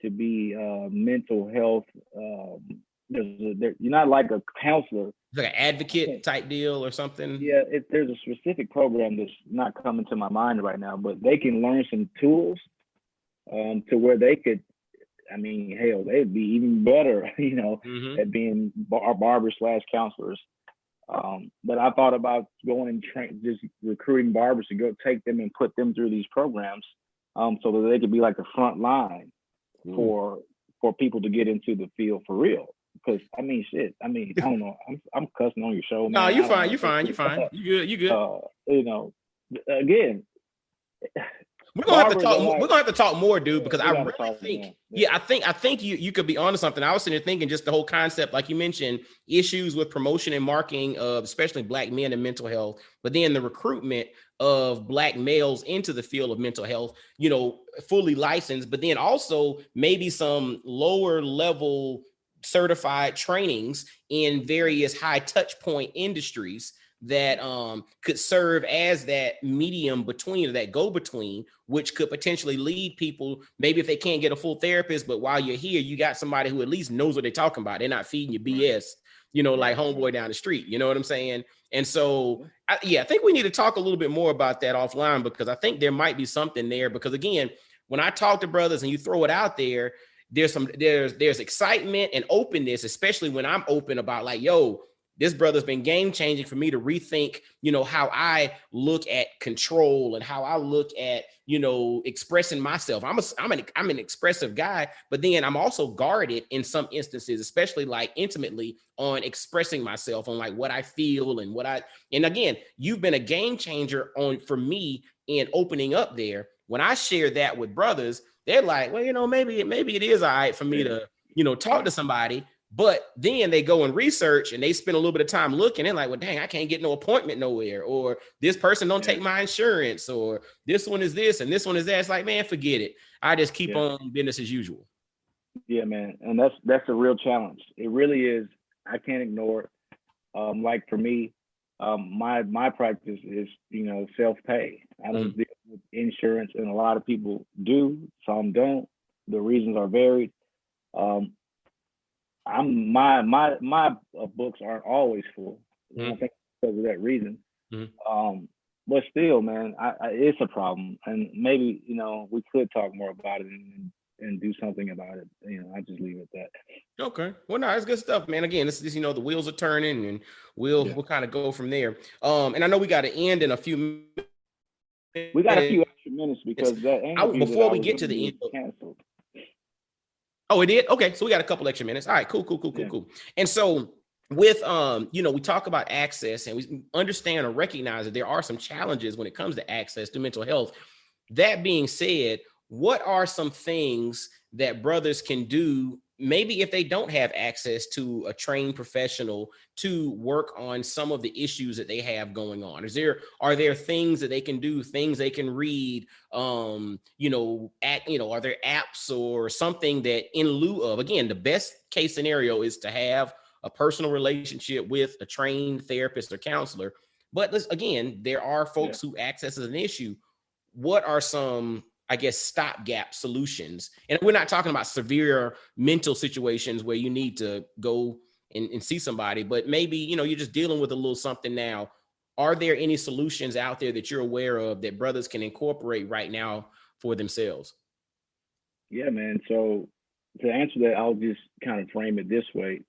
to be mental health you're not like a counselor. It's like an advocate type deal or something. Yeah, there's a specific program that's not coming to my mind right now, but they can learn some tools to where they could. I mean, hell, they'd be even better, at being barbers / counselors. But I thought about going and just recruiting barbers to go take them and put them through these programs, so that they could be like the front line for people to get into the field for real. Because I mean, shit. I mean, I don't know. I'm cussing on your show, man. No, you're fine. You're fine. You're fine. You good. Again, we're gonna have to talk. We're gonna have to talk more, dude, because I really think, I think you could be onto something. I was sitting there thinking just the whole concept, like you mentioned, issues with promotion and marketing of especially Black men and mental health, but then the recruitment of Black males into the field of mental health, fully licensed, but then also maybe some lower level certified trainings in various high touch point industries that could serve as that medium between, or that go-between, which could potentially lead people, maybe if they can't get a full therapist, but while you're here, you got somebody who at least knows what they're talking about. They're not feeding you BS, like homeboy down the street, you know what I'm saying? And so, I think we need to talk a little bit more about that offline, because I think there might be something there, because again, when I talk to brothers and you throw it out there, there's excitement and openness, especially when I'm open about like, yo, this brother's been game changing for me to rethink, how I look at control and how I look at, expressing myself. I'm an expressive guy, but then I'm also guarded in some instances, especially like intimately, on expressing myself on like what I feel and and again, you've been a game changer for me in opening up there. When I share that with brothers, they're like, well, maybe it is all right for me to, talk to somebody. But then they go and research and they spend a little bit of time looking and like, well, dang, I can't get no appointment nowhere, or this person don't take my insurance, or this one is this and this one is that. It's like, man, forget it. I just keep on business as usual. Yeah, man. And that's a real challenge. It really is. I can't ignore it. Like for me, my practice is, self-pay. I don't deal with insurance, and a lot of people do, some don't. The reasons are varied. My books aren't always full. I think because of that reason. But still, man, it's a problem, and maybe we could talk more about it and do something about it. I just leave it at that. Okay, well, no, it's good stuff, man. Again, this the wheels are turning, and we'll kind of go from there. And I know we got to end in a few minutes. We got a few extra minutes because before we get to the end. Canceled. Oh, it did? Okay, so we got a couple extra minutes. All right, cool. And so with we talk about access, and we understand or recognize that there are some challenges when it comes to access to mental health. That being said, what are some things that brothers can do, maybe if they don't have access to a trained professional, to work on some of the issues that they have going on? Are there things that they can do, things they can read, are there apps or something that, in lieu of, again, the best case scenario is to have a personal relationship with a trained therapist or counselor. But again, there are folks who access is an issue. What are some, I guess, stopgap solutions? And we're not talking about severe mental situations where you need to go and see somebody, but maybe, you're just dealing with a little something now. Are there any solutions out there that you're aware of that brothers can incorporate right now for themselves? Yeah, man. So to answer that, I'll just kind of frame it this way.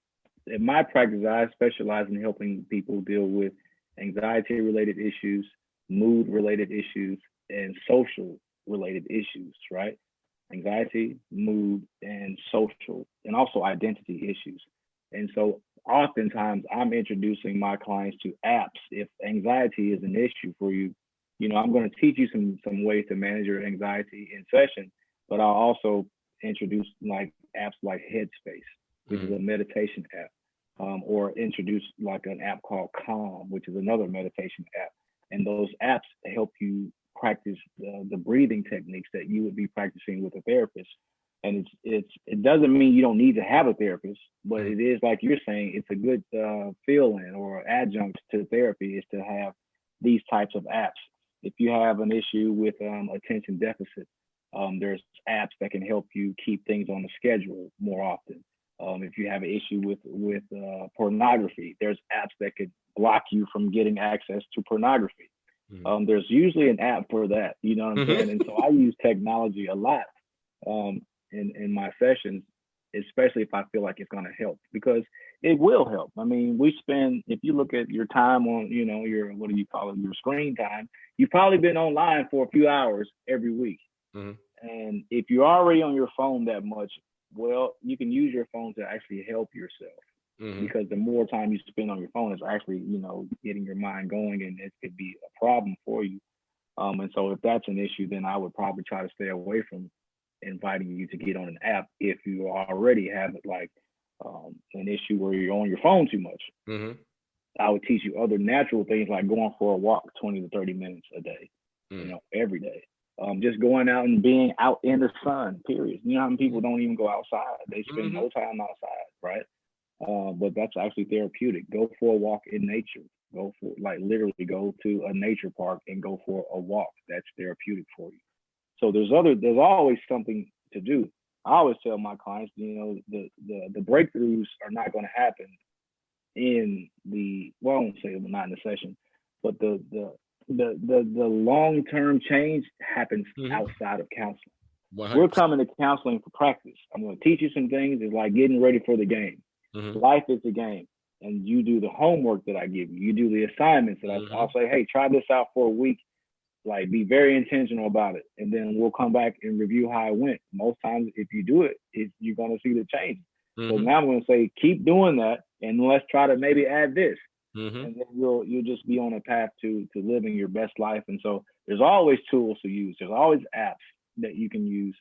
In my practice, I specialize in helping people deal with anxiety-related issues, mood-related issues, and social-related issues, right? Anxiety, mood, and social, and also identity issues. And so oftentimes I'm introducing my clients to apps. If anxiety is an issue for you, I'm going to teach you some ways to manage your anxiety in session, but I'll also introduce like apps like Headspace, which is a meditation app, or introduce like an app called Calm, which is another meditation app. And those apps help you practice the breathing techniques that you would be practicing with a therapist. And it doesn't mean you don't need to have a therapist, but it is, like you're saying, it's a good fill-in or adjunct to therapy is to have these types of apps. If you have an issue with attention deficit, there's apps that can help you keep things on the schedule more often. If you have an issue with pornography, there's apps that could block you from getting access to pornography. There's usually an app for that, you know what I'm saying? And so I use technology a lot in my sessions, especially if I feel like it's going to help, because it will help. I mean, if you look at your time on, your, what do you call it, your screen time, you've probably been online for a few hours every week. And if you're already on your phone that much, well, you can use your phone to actually help yourself. Because the more time you spend on your phone is actually, getting your mind going, and it could be a problem for you. And so if that's an issue, then I would probably try to stay away from inviting you to get on an app if you already have like an issue where you're on your phone too much. I would teach you other natural things like going for a walk 20 to 30 minutes a day, every day. Just going out and being out in the sun, period. You know how many people don't even go outside? They spend no time outside, right? But that's actually therapeutic. Go for a walk in nature. Literally go to a nature park and go for a walk. That's therapeutic for you. So there's always something to do. I always tell my clients, the breakthroughs are not going to happen in I won't say not in the session, but the long-term change happens outside of counseling. 100%. We're coming to counseling for practice. I'm going to teach you some things. It's like getting ready for the game. Life is a game, and you do the homework that I give you. You do the assignments that I'll say, hey, try this out for a week. Like, be very intentional about it, and then we'll come back and review how it went. Most times, if you do it, you're going to see the change. So now I'm going to say, keep doing that, and let's try to maybe add this, and then you'll just be on a path to living your best life. And so there's always tools to use. There's always apps that you can use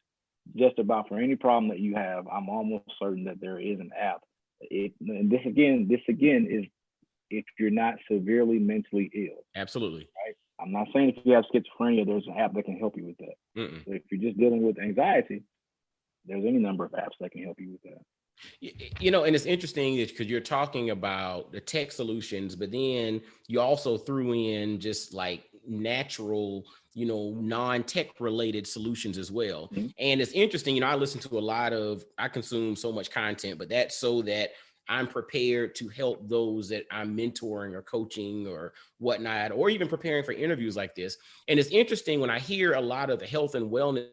just about for any problem that you have. I'm almost certain that there is an app. And this again is if you're not severely mentally ill. Absolutely. Right. I'm not saying if you have schizophrenia, there's an app that can help you with that. So if you're just dealing with anxiety, there's any number of apps that can help you with that. And it's interesting because you're talking about the tech solutions, but then you also threw in just like natural, non-tech related solutions as well. And it's interesting, I I consume so much content, but that's so that I'm prepared to help those that I'm mentoring or coaching or whatnot, or even preparing for interviews like this. And it's interesting when I hear a lot of the health and wellness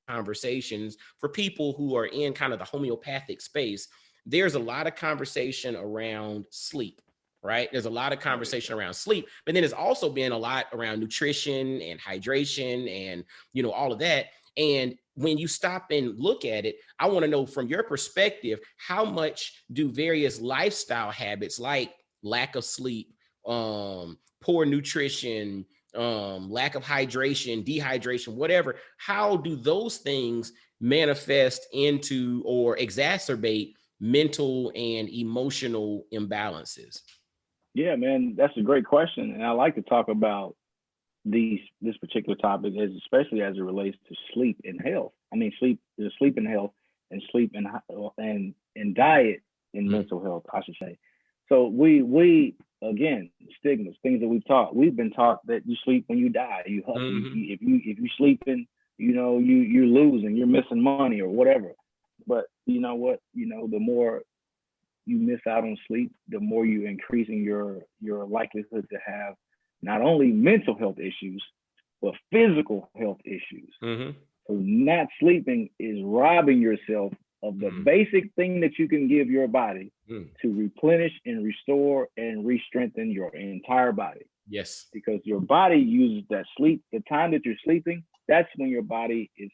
conversations for people who are in kind of the homeopathic space, there's a lot of conversation around sleep, right? There's a lot of conversation around sleep, but then there's also been a lot around nutrition and hydration and, all of that. And when you stop and look at it, I want to know from your perspective, how much do various lifestyle habits like lack of sleep, poor nutrition, lack of hydration, dehydration, whatever, how do those things manifest into or exacerbate mental and emotional imbalances? Yeah, man, that's a great question. And I like to talk about this particular topic, especially as it relates to sleep and health. I mean, sleep and health, and sleep and diet and mental health, I should say. So we again, stigmas, things that we've been taught that you sleep when you die. If you sleeping, you're losing, you're missing money or whatever. But you know what? The more you miss out on sleep, the more you increasing your likelihood to have not only mental health issues, but physical health issues. So not sleeping is robbing yourself of the basic thing that you can give your body to replenish and restore and re-strengthen your entire body. Yes. Because your body uses that sleep. The time that you're sleeping, that's when your body is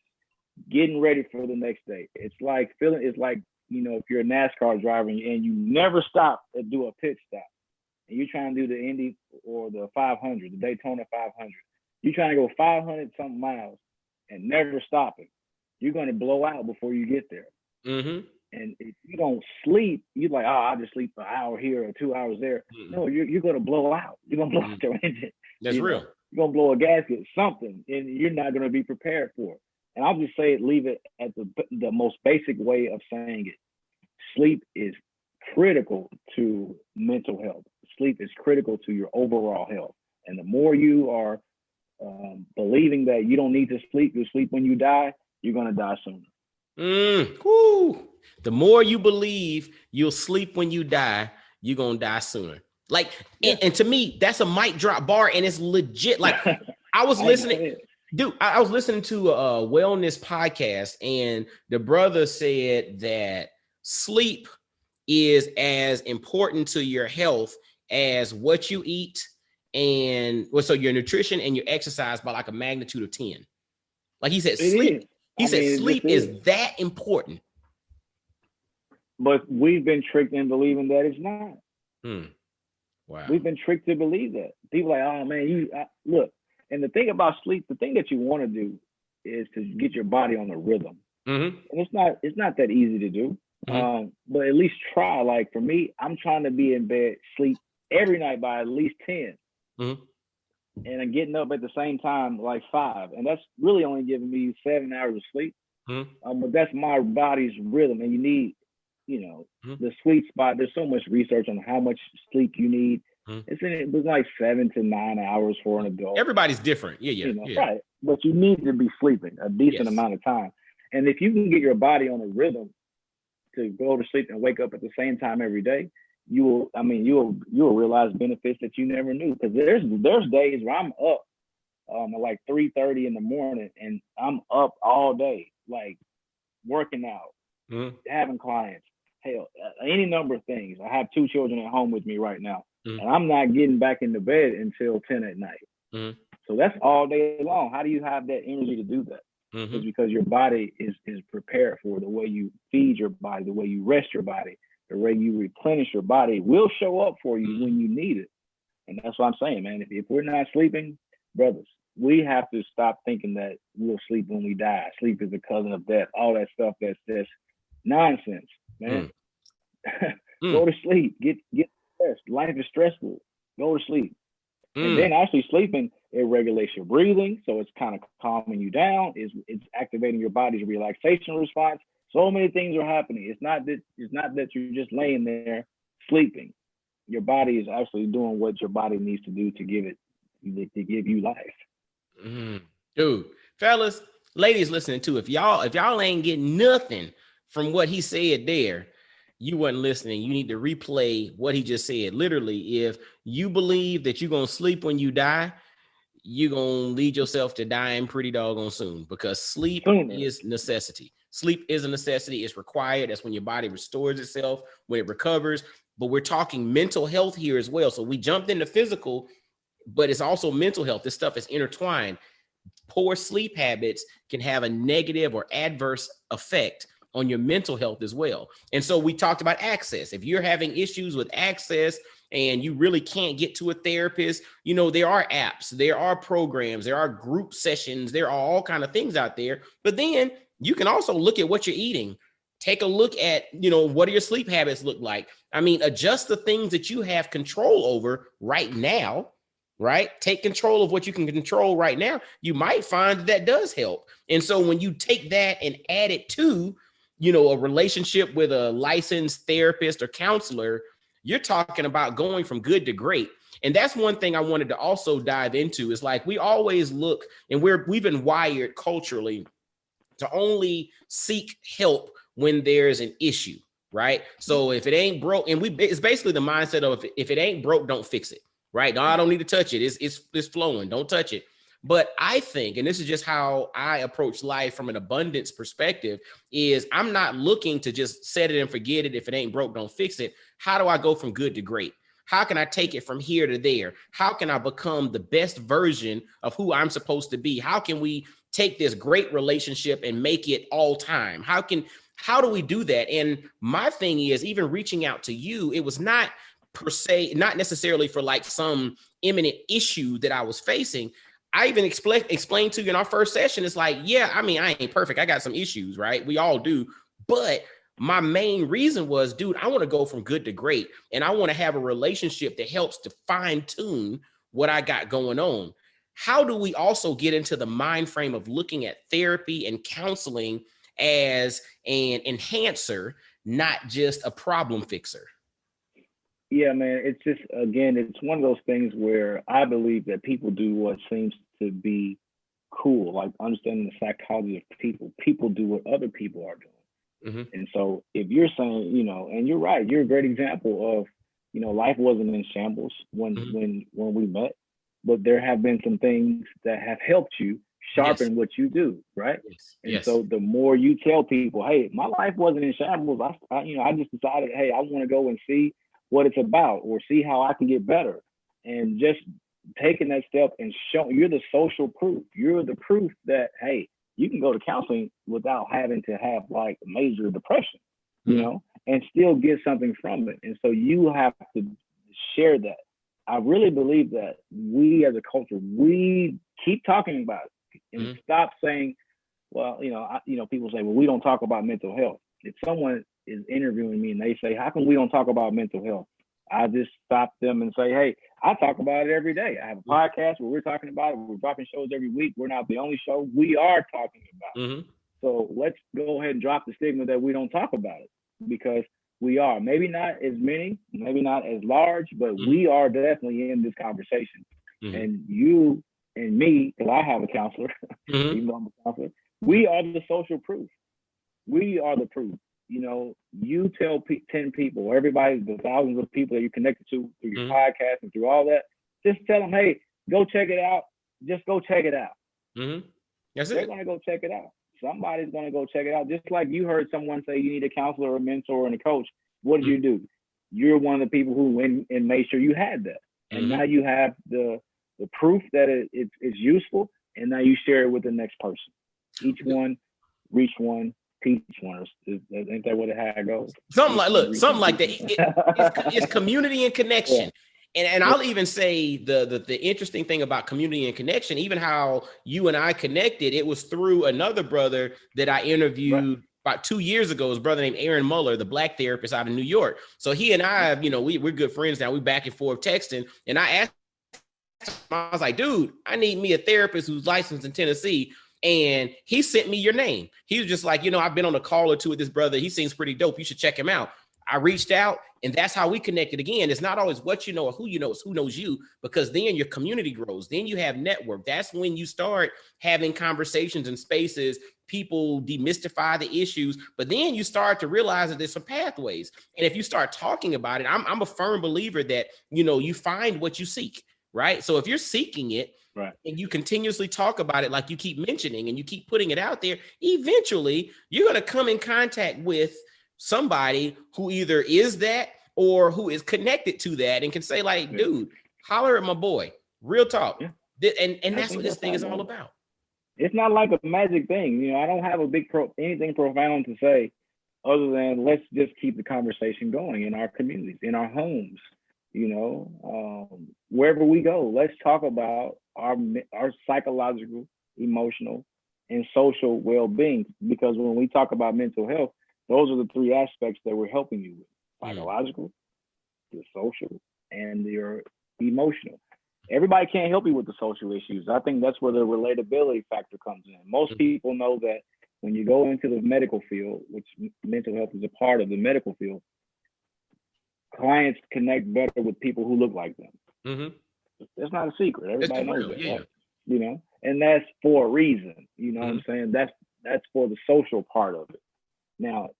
getting ready for the next day. It's like if you're a NASCAR driver and you never stop to do a pit stop, and you're trying to do the Indy or the 500, the Daytona 500, you're trying to go 500 something miles and never stopping, you're going to blow out before you get there. And if you don't sleep, you're like, I'll just sleep an hour here or 2 hours there. No, you're going to blow out. You're going to blow out your engine. That's real. You're going to blow a gasket, something, and you're not going to be prepared for it. And I'll just leave it at the most basic way of saying it. Sleep is critical to mental health. Sleep is critical to your overall health. And the more you are believing that you don't need to sleep, you'll sleep when you die, you're going to die sooner. Whoo. The more you believe you'll sleep when you die, you're gonna die sooner. Like, Yeah. and to me, that's a mic drop bar, and it's legit. Like, I was I know listening, it is. dude. I was listening to a wellness podcast, and the brother said that sleep is as important to your health as what you eat, and well, so your nutrition and your exercise by like a magnitude of 10. Like he said, It sleep. is. He I said mean, it just sleep is. is that important. But we've been tricked in believing that it's not. Wow. We've been tricked to believe that. People are like, oh man, look. And the thing about sleep, the thing that you want to do is to get your body on a rhythm. Mm-hmm. And it's not that easy to do. Mm-hmm. But at least try. Like for me, I'm trying to be in bed, sleep every night by at least 10. Mm-hmm. And I'm getting up at the same time, like 5. And that's really only giving me 7 hours of sleep. Mm-hmm. But that's my body's rhythm. And you need, Mm-hmm. the sweet spot. There's so much research on how much sleep you need. Mm-hmm. It's like 7 to 9 hours for an adult. Everybody's different. Yeah. Right. But you need to be sleeping a decent amount of time. And if you can get your body on a rhythm to go to sleep and wake up at the same time every day, you'll realize benefits that you never knew. Because there's days where I'm up at like 3:30 in the morning and I'm up all day, like working out, having clients, hell, any number of things. I have 2 children at home with me right now, and I'm not getting back into bed until 10 at night. So that's all day long. How do you have that energy to do that? It's because your body is prepared for the way you feed your body, the way you rest your body, the way you replenish your body will show up for you when you need it. And that's what I'm saying, man. If we're not sleeping, brothers, we have to stop thinking that we'll sleep when we die. Sleep is a cousin of death. All that stuff that's nonsense, man. Go to sleep. Get rest. Life is stressful. Go to sleep. And then actually sleeping, it regulates your breathing, so it's kind of calming you down. It's activating your body's relaxation response. So many things are happening. It's not that you're just laying there sleeping. Your body is actually doing what your body needs to do to give you life. Dude, fellas, ladies listening too. If y'all ain't getting nothing from what he said there, you wasn't listening. You need to replay what he just said. Literally, if you believe that you're going to sleep when you die, you're going to lead yourself to dying pretty doggone soon, because sleep is necessity. Sleep is a necessity. It's required. That's when your body restores itself, when it recovers. But we're talking mental health here as well. So we jumped into physical, but it's also mental health. This stuff is intertwined. Poor sleep habits can have a negative or adverse effect on your mental health as well. And so we talked about access. If you're having issues with access and you really can't get to a therapist, there are apps, there are programs, there are group sessions, there are all kind of things out there. But then you can also look at what you're eating. Take a look at, what do your sleep habits look like? I mean, adjust the things that you have control over right now, right? Take control of what you can control right now. You might find that does help. And so when you take that and add it to, a relationship with a licensed therapist or counselor, you're talking about going from good to great. And that's one thing I wanted to also dive into, is like, we always look, and we've been wired culturally to only seek help when there's an issue, right? So if it ain't broke, and it's basically the mindset of if it ain't broke, don't fix it, right? No, I don't need to touch it. It's flowing. Don't touch it. But I think, and this is just how I approach life from an abundance perspective, is I'm not looking to just set it and forget it. If it ain't broke, don't fix it. How do I go from good to great? How can I take it from here to there? How can I become the best version of who I'm supposed to be? How can we take this great relationship and make it all time? How do we do that? And my thing is, even reaching out to you, it was not per se, not necessarily for like some imminent issue that I was facing. I even explained to you in our first session, it's like, yeah, I mean, I ain't perfect. I got some issues, right? We all do. But my main reason was, dude, I want to go from good to great. And I want to have a relationship that helps to fine tune what I got going on. How do we also get into the mind frame of looking at therapy and counseling as an enhancer, not just a problem fixer? Yeah, man, it's just, again, it's one of those things where I believe that people do what seems to be cool, like understanding the psychology of people. People do what other people are doing. Mm-hmm. And so if you're saying, and you're right, you're a great example of, life wasn't in shambles when Mm-hmm. when we met, but there have been some things that have helped you Yes. sharpen what you do, right? Yes. And Yes. so the more you tell people, hey, my life wasn't in shambles. I just decided, hey, I want to go and see what it's about or see how I can get better. And just taking that step and showing you're the social proof. You're the proof that, hey, you can go to counseling without having to have like major depression, Mm-hmm. and still get something from it. And so you have to share that. I really believe that we as a culture, we keep talking about it and Mm-hmm. stop saying, well, people say, well, we don't talk about mental health. If someone is interviewing me and they say, how come we don't talk about mental health? I just stop them and say, hey, I talk about it every day. I have a podcast where we're talking about it. We're dropping shows every week. We're not the only show. We are talking about it. Mm-hmm. So let's go ahead and drop the stigma that we don't talk about it, because we are. Maybe not as many, maybe not as large, but Mm-hmm. we are definitely in this conversation. Mm-hmm. And you and me, because I have a counselor, Mm-hmm. even though I'm a counselor, we are the social proof. We are the proof. You tell 10 people, everybody, the thousands of people that you're connected to through your Mm-hmm. podcast and through all that, just tell them, hey, go check it out. Just go check it out. Mm-hmm. That's They're it. going to go check it out. Somebody's going to go check it out. Just like you heard someone say you need a counselor, a mentor, and a coach. What did you do? You're one of the people who went and made sure you had that. And now you have the proof that it's useful, and now you share it with the next person. Each one, reach one, teach one. Ain't that what it had goes? Something like that. It's community and connection. Yeah. And I'll even say the interesting thing about community and connection, even how you and I connected, it was through another brother that I interviewed about 2 years ago. His brother named Aaron Muller, the Black therapist out of New York. So he and I, we're good friends now. We back and forth texting. And I asked him, I was like, dude, I need me a therapist who's licensed in Tennessee. And he sent me your name. He was just like, I've been on a call or two with this brother. He seems pretty dope. You should check him out. I reached out, and that's how we connected. Again, it's not always what you know or who you know, it's who knows you, because then your community grows. Then you have network. That's when you start having conversations and spaces. People demystify the issues, but then you start to realize that there's some pathways. And if you start talking about it, I'm a firm believer that, you find what you seek, right? So if you're seeking it, right, and you continuously talk about it, like you keep mentioning, and you keep putting it out there, eventually you're going to come in contact with somebody who either is that or who is connected to that and can say, like, dude, holler at my boy. Real talk. Yeah. And that's what this thing is all about. It's not like a magic thing. I don't have anything profound to say other than let's just keep the conversation going in our communities, in our homes, wherever we go. Let's talk about our psychological, emotional, and social well-being, because when we talk about mental health, those are the three aspects that we're helping you with: psychological, the social, and your emotional. Everybody can't help you with the social issues. I think that's where the relatability factor comes in. Most people know that when you go into the medical field, which mental health is a part of the medical field, clients connect better with people who look like them. Mm-hmm. That's not a secret. Everybody knows that. Yeah. Right? And that's for a reason. What I'm saying? That's for the social part of it. Now,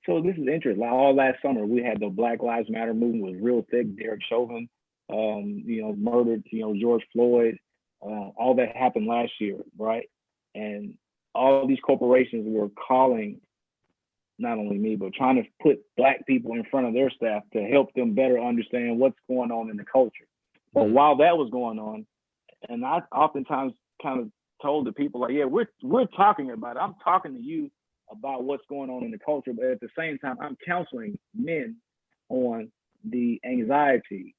so this is interesting. Like all last summer, we had the Black Lives Matter movement was real thick. Derek Chauvin, murdered, George Floyd. All that happened last year, right? And all these corporations were calling, not only me, but trying to put Black people in front of their staff to help them better understand what's going on in the culture. But while that was going on, and I oftentimes kind of told the people, like, yeah, we're talking about it. I'm talking to you about what's going on in the culture, but at the same time, I'm counseling men on the anxiety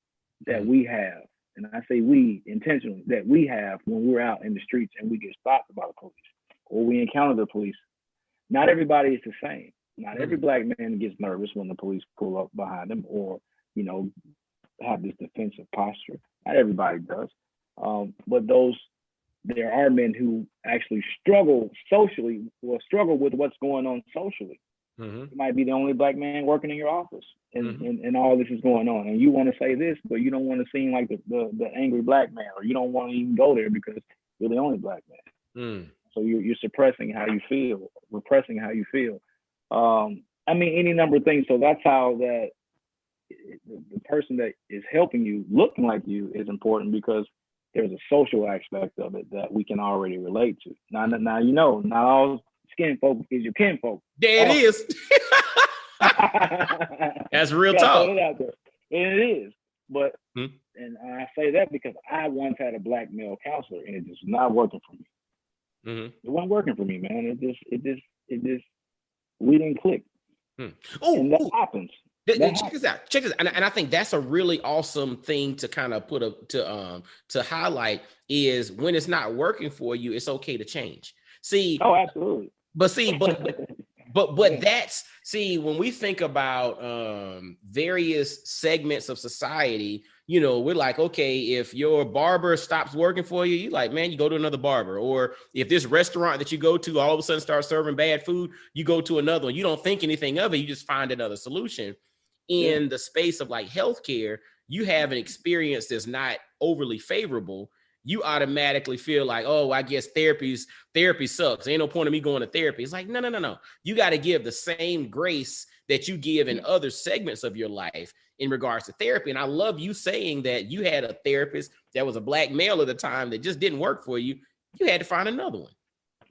that we have, and I say we intentionally, that we have when we're out in the streets and we get stopped by the police or we encounter the police. Not everybody is the same. Not every Black man gets nervous when the police pull up behind them or, have this defensive posture. Not everybody does. But there are men who actually struggle socially or struggle with what's going on socially. You might be the only Black man working in your office and all this is going on. And you want to say this, but you don't want to seem like the angry Black man, or you don't want to even go there because you're the only Black man. So you're suppressing how you feel, repressing how you feel. I mean, any number of things. So that's how that the person that is helping you, looking like you, is important, because there's a social aspect of it that we can already relate to. Now, not all skin folk is your kin folk. There it is. That's real talk. It out there. And it is. But and I say that because I once had a black male counselor, and it just not working for me. It wasn't working for me, man. It just we didn't click. And that happens. Check this out. And I think that's a really awesome thing to kind of to highlight, is when it's not working for you, it's okay to change. See. Oh, absolutely. But that's, see, when we think about various segments of society, you know, we're like, okay, if your barber stops working for you, you're like, man, you go to another barber. Or if this restaurant that you go to all of a sudden starts serving bad food, you go to another one. You don't think anything of it. You just find another solution. In the space of like healthcare, you have an experience that's not overly favorable. You automatically feel like, oh, I guess therapy sucks. Ain't no point of me going to therapy. It's like, no. You got to give the same grace that you give in other segments of your life in regards to therapy. And I love you saying that you had a therapist that was a black male at the time that just didn't work for you. You had to find another one.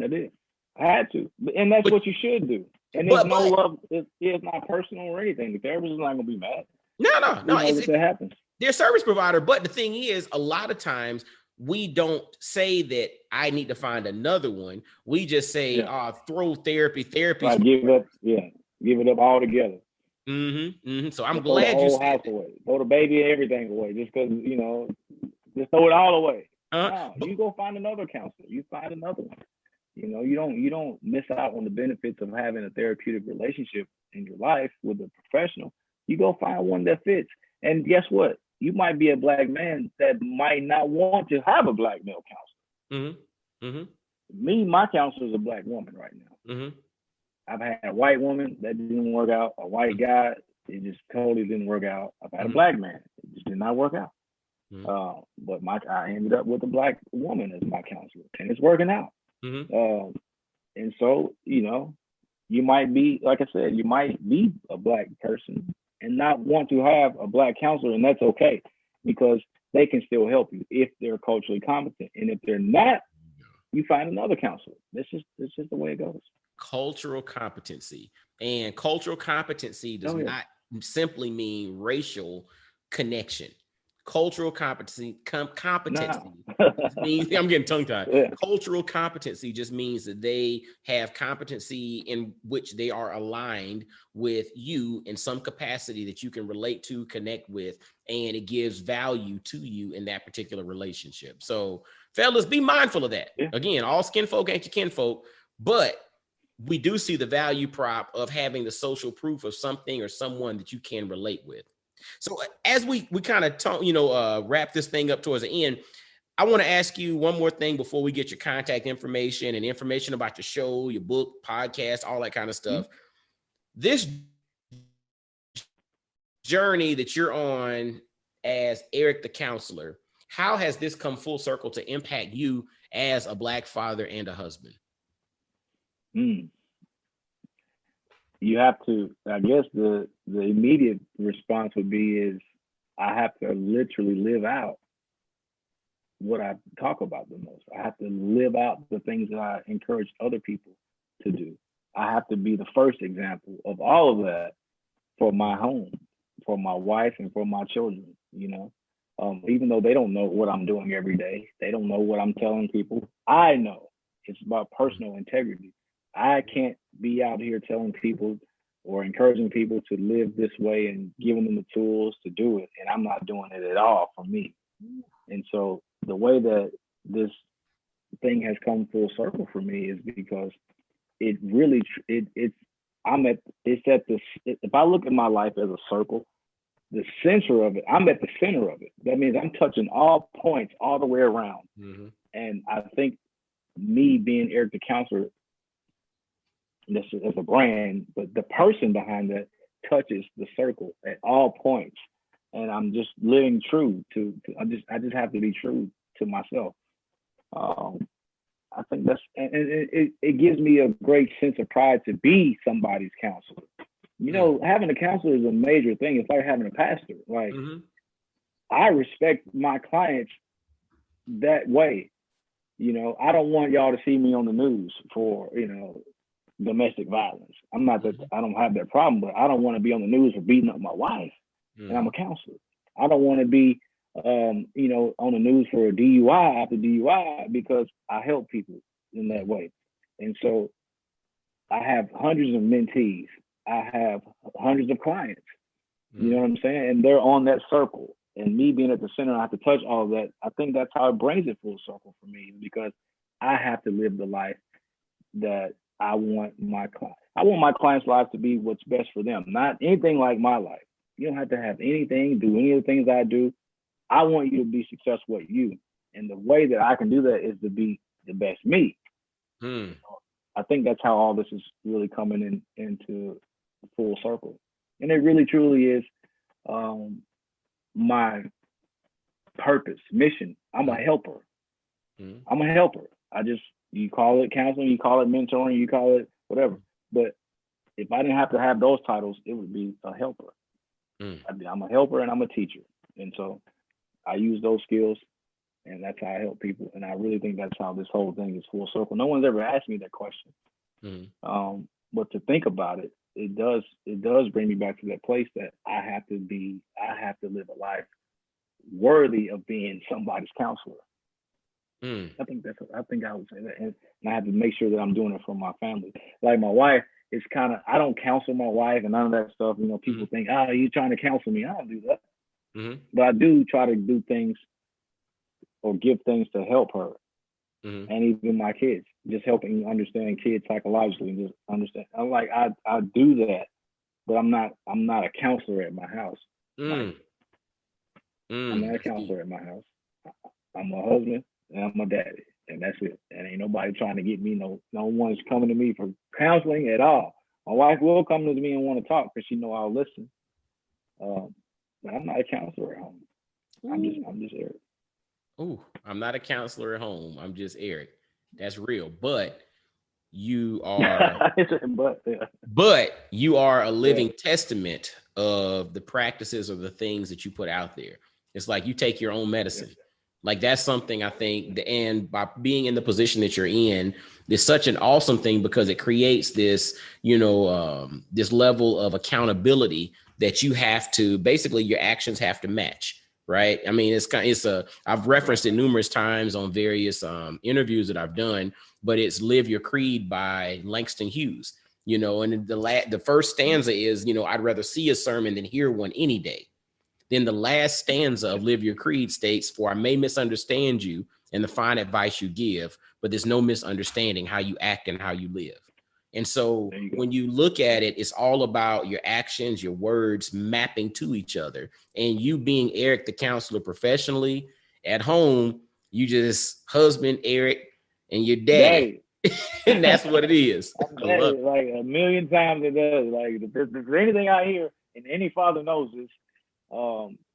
I did. I had to. And that's what you should do. And there's no love. It's not personal or anything. The therapist is not going to be mad. No. It happens. They're a service provider. But the thing is, a lot of times, we don't say that I need to find another one. We just say, throw therapy. Right, give it up altogether. So I'm glad you said that. Away. Throw the baby and everything away, just because, you know, just throw it all away. No, you go find another counselor. You find another one. You know, you don't miss out on the benefits of having a therapeutic relationship in your life with a professional. You go find one that fits. And guess what? You might be a black man that might not want to have a black male counselor. Me, my counselor is a black woman right now. I've had a white woman that didn't work out, a white guy, it just totally didn't work out. I've had a black man, it just did not work out. But I ended up with a black woman as my counselor, and it's working out. And so, you know, you might be, like I said, you might be a black person and not want to have a black counselor, and that's okay, because they can still help you if they're culturally competent. And if they're not, you find another counselor. This is the way it goes. Cultural competency. And cultural competency does not simply mean racial connection. Cultural competency means, I'm getting tongue-tied. Cultural competency just means that they have competency in which they are aligned with you in some capacity that you can relate to, connect with, and it gives value to you in that particular relationship. So, fellas, be mindful of that. Again, all skin folk ain't your kin folk, but we do see the value prop of having the social proof of something or someone that you can relate with. So as we kind of wrap this thing up towards the end, I want to ask you one more thing before we get your contact information and information about your show, your book, podcast, all that kind of stuff. This journey that you're on as Eric the counselor, how has this come full circle to impact you as a black father and a husband? You have to, I guess the immediate response would be is I have to literally live out what I talk about the most. I have to live out the things that I encourage other people to do. I have to be the first example of all of that for my home, for my wife, and for my children, you know. Even though they don't know what I'm doing every day, they don't know what I'm telling people. I know. It's about personal integrity. I can't be out here telling people or encouraging people to live this way and giving them the tools to do it, and I'm not doing it at all for me. And so the way that this thing has come full circle for me is because it really if I look at my life as a circle, the center of it, I'm at the center of it. That means I'm touching all points all the way around. And I think me being Eric the counselor, this is a brand, but the person behind that touches the circle at all points. And I'm just living true to I just have to be true to myself. I think that's, and it gives me a great sense of pride to be somebody's counselor. You know, having a counselor is a major thing. It's like having a pastor. Like, I respect my clients that way. You know, I don't want y'all to see me on the news for, you know, domestic violence. I'm not that, I don't have that problem, but I don't want to be on the news for beating up my wife. And I'm a counselor. I don't want to be, you know, on the news for a DUI after DUI, because I help people in that way. And so I have hundreds of mentees. I have hundreds of clients. You know what I'm saying? And they're on that circle. And me being at the center, I have to touch all of that. I think that's how it brings it full circle for me, because I have to live the life that I want my client. I want my client's life to be what's best for them, not anything like my life. You don't have to have anything, do any of the things I do. I want you to be successful at you. And the way that I can do that is to be the best me. I think that's how all this is really coming into full circle. And it really truly is my purpose, mission. I'm a helper. I'm a helper. You call it counseling, you call it mentoring, you call it whatever. But if I didn't have to have those titles, it would be a helper. I'm a helper and I'm a teacher. And so I use those skills, and that's how I help people. And I really think that's how this whole thing is full circle. No one's ever asked me that question. But to think about it, it does bring me back to that place that I have to live a life worthy of being somebody's counselor. I think I would say that. And I have to make sure that I'm doing it for my family. Like my wife, it's kind of, I don't counsel my wife and none of that stuff. You know, people think, oh, you're trying to counsel me. I don't do that. But I do try to do things or give things to help her and even my kids, just helping understand kids psychologically and just understand. I'm like, I do that, but I'm not a counselor at my house. I'm not a counselor at my house. I'm a husband and I'm a daddy, and that's it. And ain't nobody trying to get me. No one's coming to me for counseling at all. My wife will come to me and want to talk because she know I'll listen. But I'm not a counselor at home. I'm just Eric. Ooh, I'm not a counselor at home. I'm just Eric. That's real. But you are but you are a living testament of the practices or the things that you put out there. It's like you take your own medicine. Like that's something I think, and by being in the position that you're in, it's such an awesome thing because it creates this, this level of accountability that you have to, basically your actions have to match, right? I mean, I've referenced it numerous times on various interviews that I've done, but it's Live Your Creed by Langston Hughes, and the first stanza is, I'd rather see a sermon than hear one any day. Then the last stanza of Live Your Creed states, for I may misunderstand you and the fine advice you give, but there's no misunderstanding how you act and how you live. And so when you look at it, it's all about your actions, your words mapping to each other. And you being Eric, the counselor professionally, at home, you just husband Eric and your daddy. And that's what it is. I love it. Like a million times it does. Like if there's anything I hear, and any father knows this,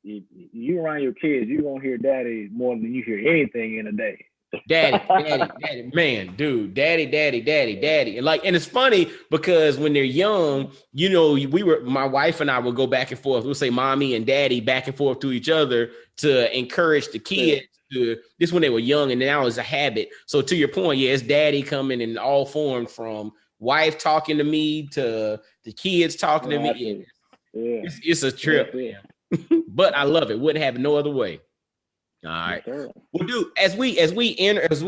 if you around your kids, you're gonna hear daddy more than you hear anything in a day. Daddy, man, dude, daddy. And it's funny because when they're young, my wife and I would go back and forth. We'll say mommy and daddy back and forth to each other to encourage the kids this when they were young, and now it's a habit. So to your point, it's daddy coming in all forms, from wife talking to me to the kids talking to me. It's a trip. But I love it. Wouldn't have it no other way. All right. Well, dude, as we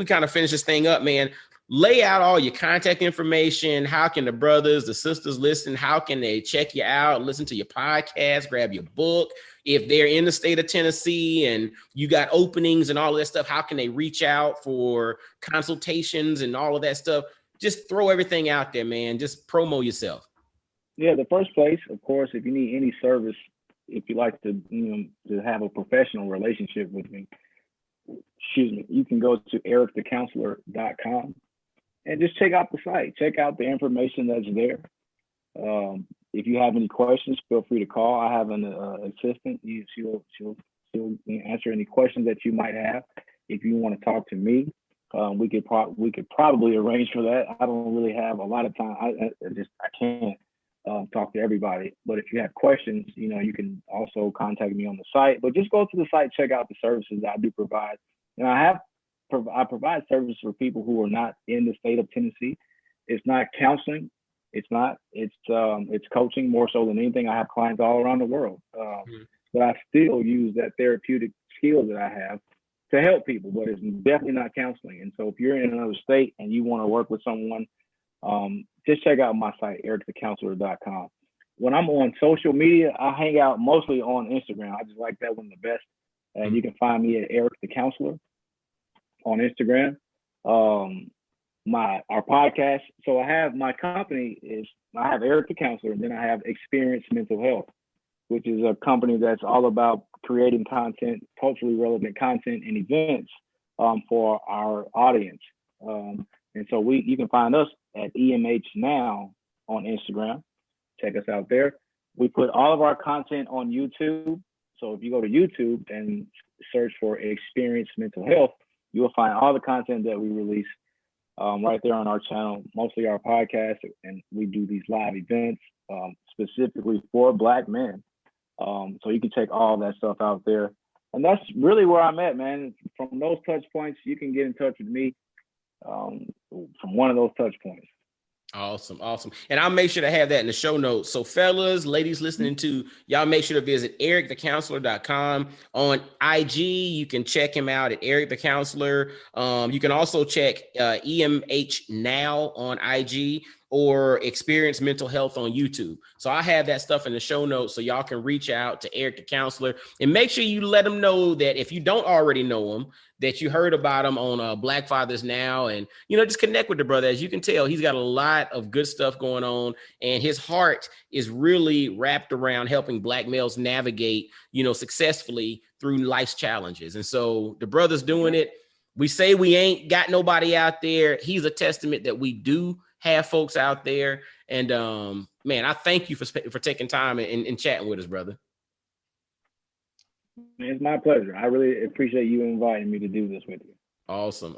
kind of finish this thing up, man, lay out all your contact information. How can the brothers, the sisters listen? How can they check you out, listen to your podcast, grab your book? If they're in the state of Tennessee and you got openings and all of that stuff, how can they reach out for consultations and all of that stuff? Just throw everything out there, man. Just promo yourself. Yeah, the first place, of course, if you need any service, if you like to, to have a professional relationship with me, you can go to ericthecounselor.com and just check out the site. Check out the information that's there. If you have any questions, feel free to call. I have an assistant. She'll answer any questions that you might have. If you want to talk to me, we could probably arrange for that. I don't really have a lot of time. I can't talk to everybody. But if you have questions, you can also contact me on the site. But just go to the site, check out the services that I do provide. And I provide services for people who are not in the state of Tennessee. It's not counseling. It's coaching more so than anything. I have clients all around the world, but I still use that therapeutic skill that I have to help people, but it's definitely not counseling. And so if you're in another state and you want to work with someone, just check out my site, ericthecounselor.com. When I'm on social media, I hang out mostly on Instagram. I just like that one the best. And you can find me at Eric the Counselor on Instagram. Our podcast. So I have my company I have Eric the Counselor, and then I have Experience Mental Health, which is a company that's all about creating content, culturally relevant content and events for our audience. And so you can find us at EMH Now on Instagram. Check us out there. We put all of our content on YouTube. So if you go to YouTube and search for Experience Mental Health, you will find all the content that we release right there on our channel, mostly our podcast. And we do these live events specifically for Black men. So you can check all that stuff out there. And that's really where I'm at, man. From those touch points, you can get in touch with me from one of those touch points. Awesome. And I'll make sure to have that in the show notes. So fellas, ladies listening to, y'all make sure to visit ericthecounselor.com. On IG, you can check him out at Eric the Counselor. You can also check EMH Now on IG or Experience Mental Health on YouTube. So I have that stuff in the show notes so y'all can reach out to Eric the Counselor and make sure you let him know that if you don't already know him, that you heard about him on Black Fathers Now, and, just connect with the brother. As you can tell, he's got a lot of good stuff going on, and his heart is really wrapped around helping Black males navigate, successfully through life's challenges. And so the brother's doing it. We say we ain't got nobody out there. He's a testament that we do have folks out there. And man, I thank you for taking time and chatting with us, brother. It's my pleasure. I really appreciate you inviting me to do this with you. Awesome.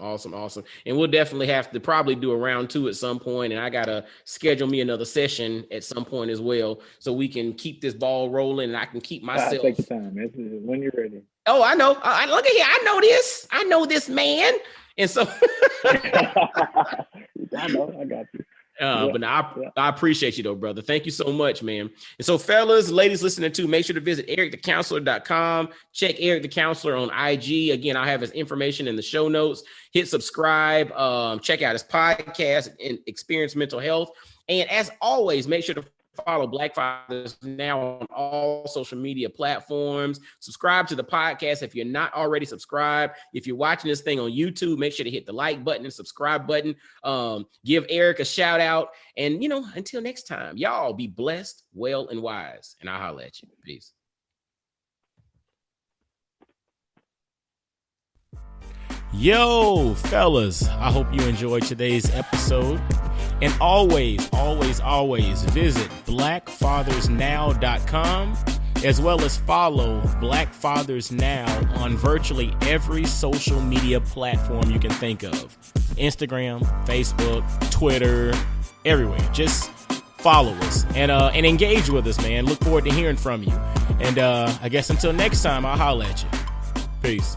And we'll definitely have to probably do a round 2 at some point. And I got to schedule me another session at some point as well, so we can keep this ball rolling and I can keep myself. Take your time. When you're ready. Oh, I know. Look at here. I know this man. And so I know. I got you. But I appreciate you though, brother. Thank you so much, man. And so fellas, ladies listening to, make sure to visit ericthecounselor.com. Check Eric the Counselor on IG. Again, I'll have his information in the show notes. Hit subscribe. Check out his podcast and Experience Mental Health. And as always, make sure to follow Black Fathers Now on all social media platforms. Subscribe to the podcast if you're not already subscribed. If you're watching this thing on YouTube, make sure to hit the like button and subscribe button. Give Eric a shout out. And, until next time, y'all be blessed, well, and wise. And I'll holler at you. Peace. Yo, fellas, I hope you enjoyed today's episode. And always visit blackfathersnow.com, as well as follow Black Fathers Now on virtually every social media platform you can think of. Instagram, Facebook, Twitter, everywhere. Just follow us and engage with us, man. Look forward to hearing from you. And I guess until next time, I'll holler at you. Peace.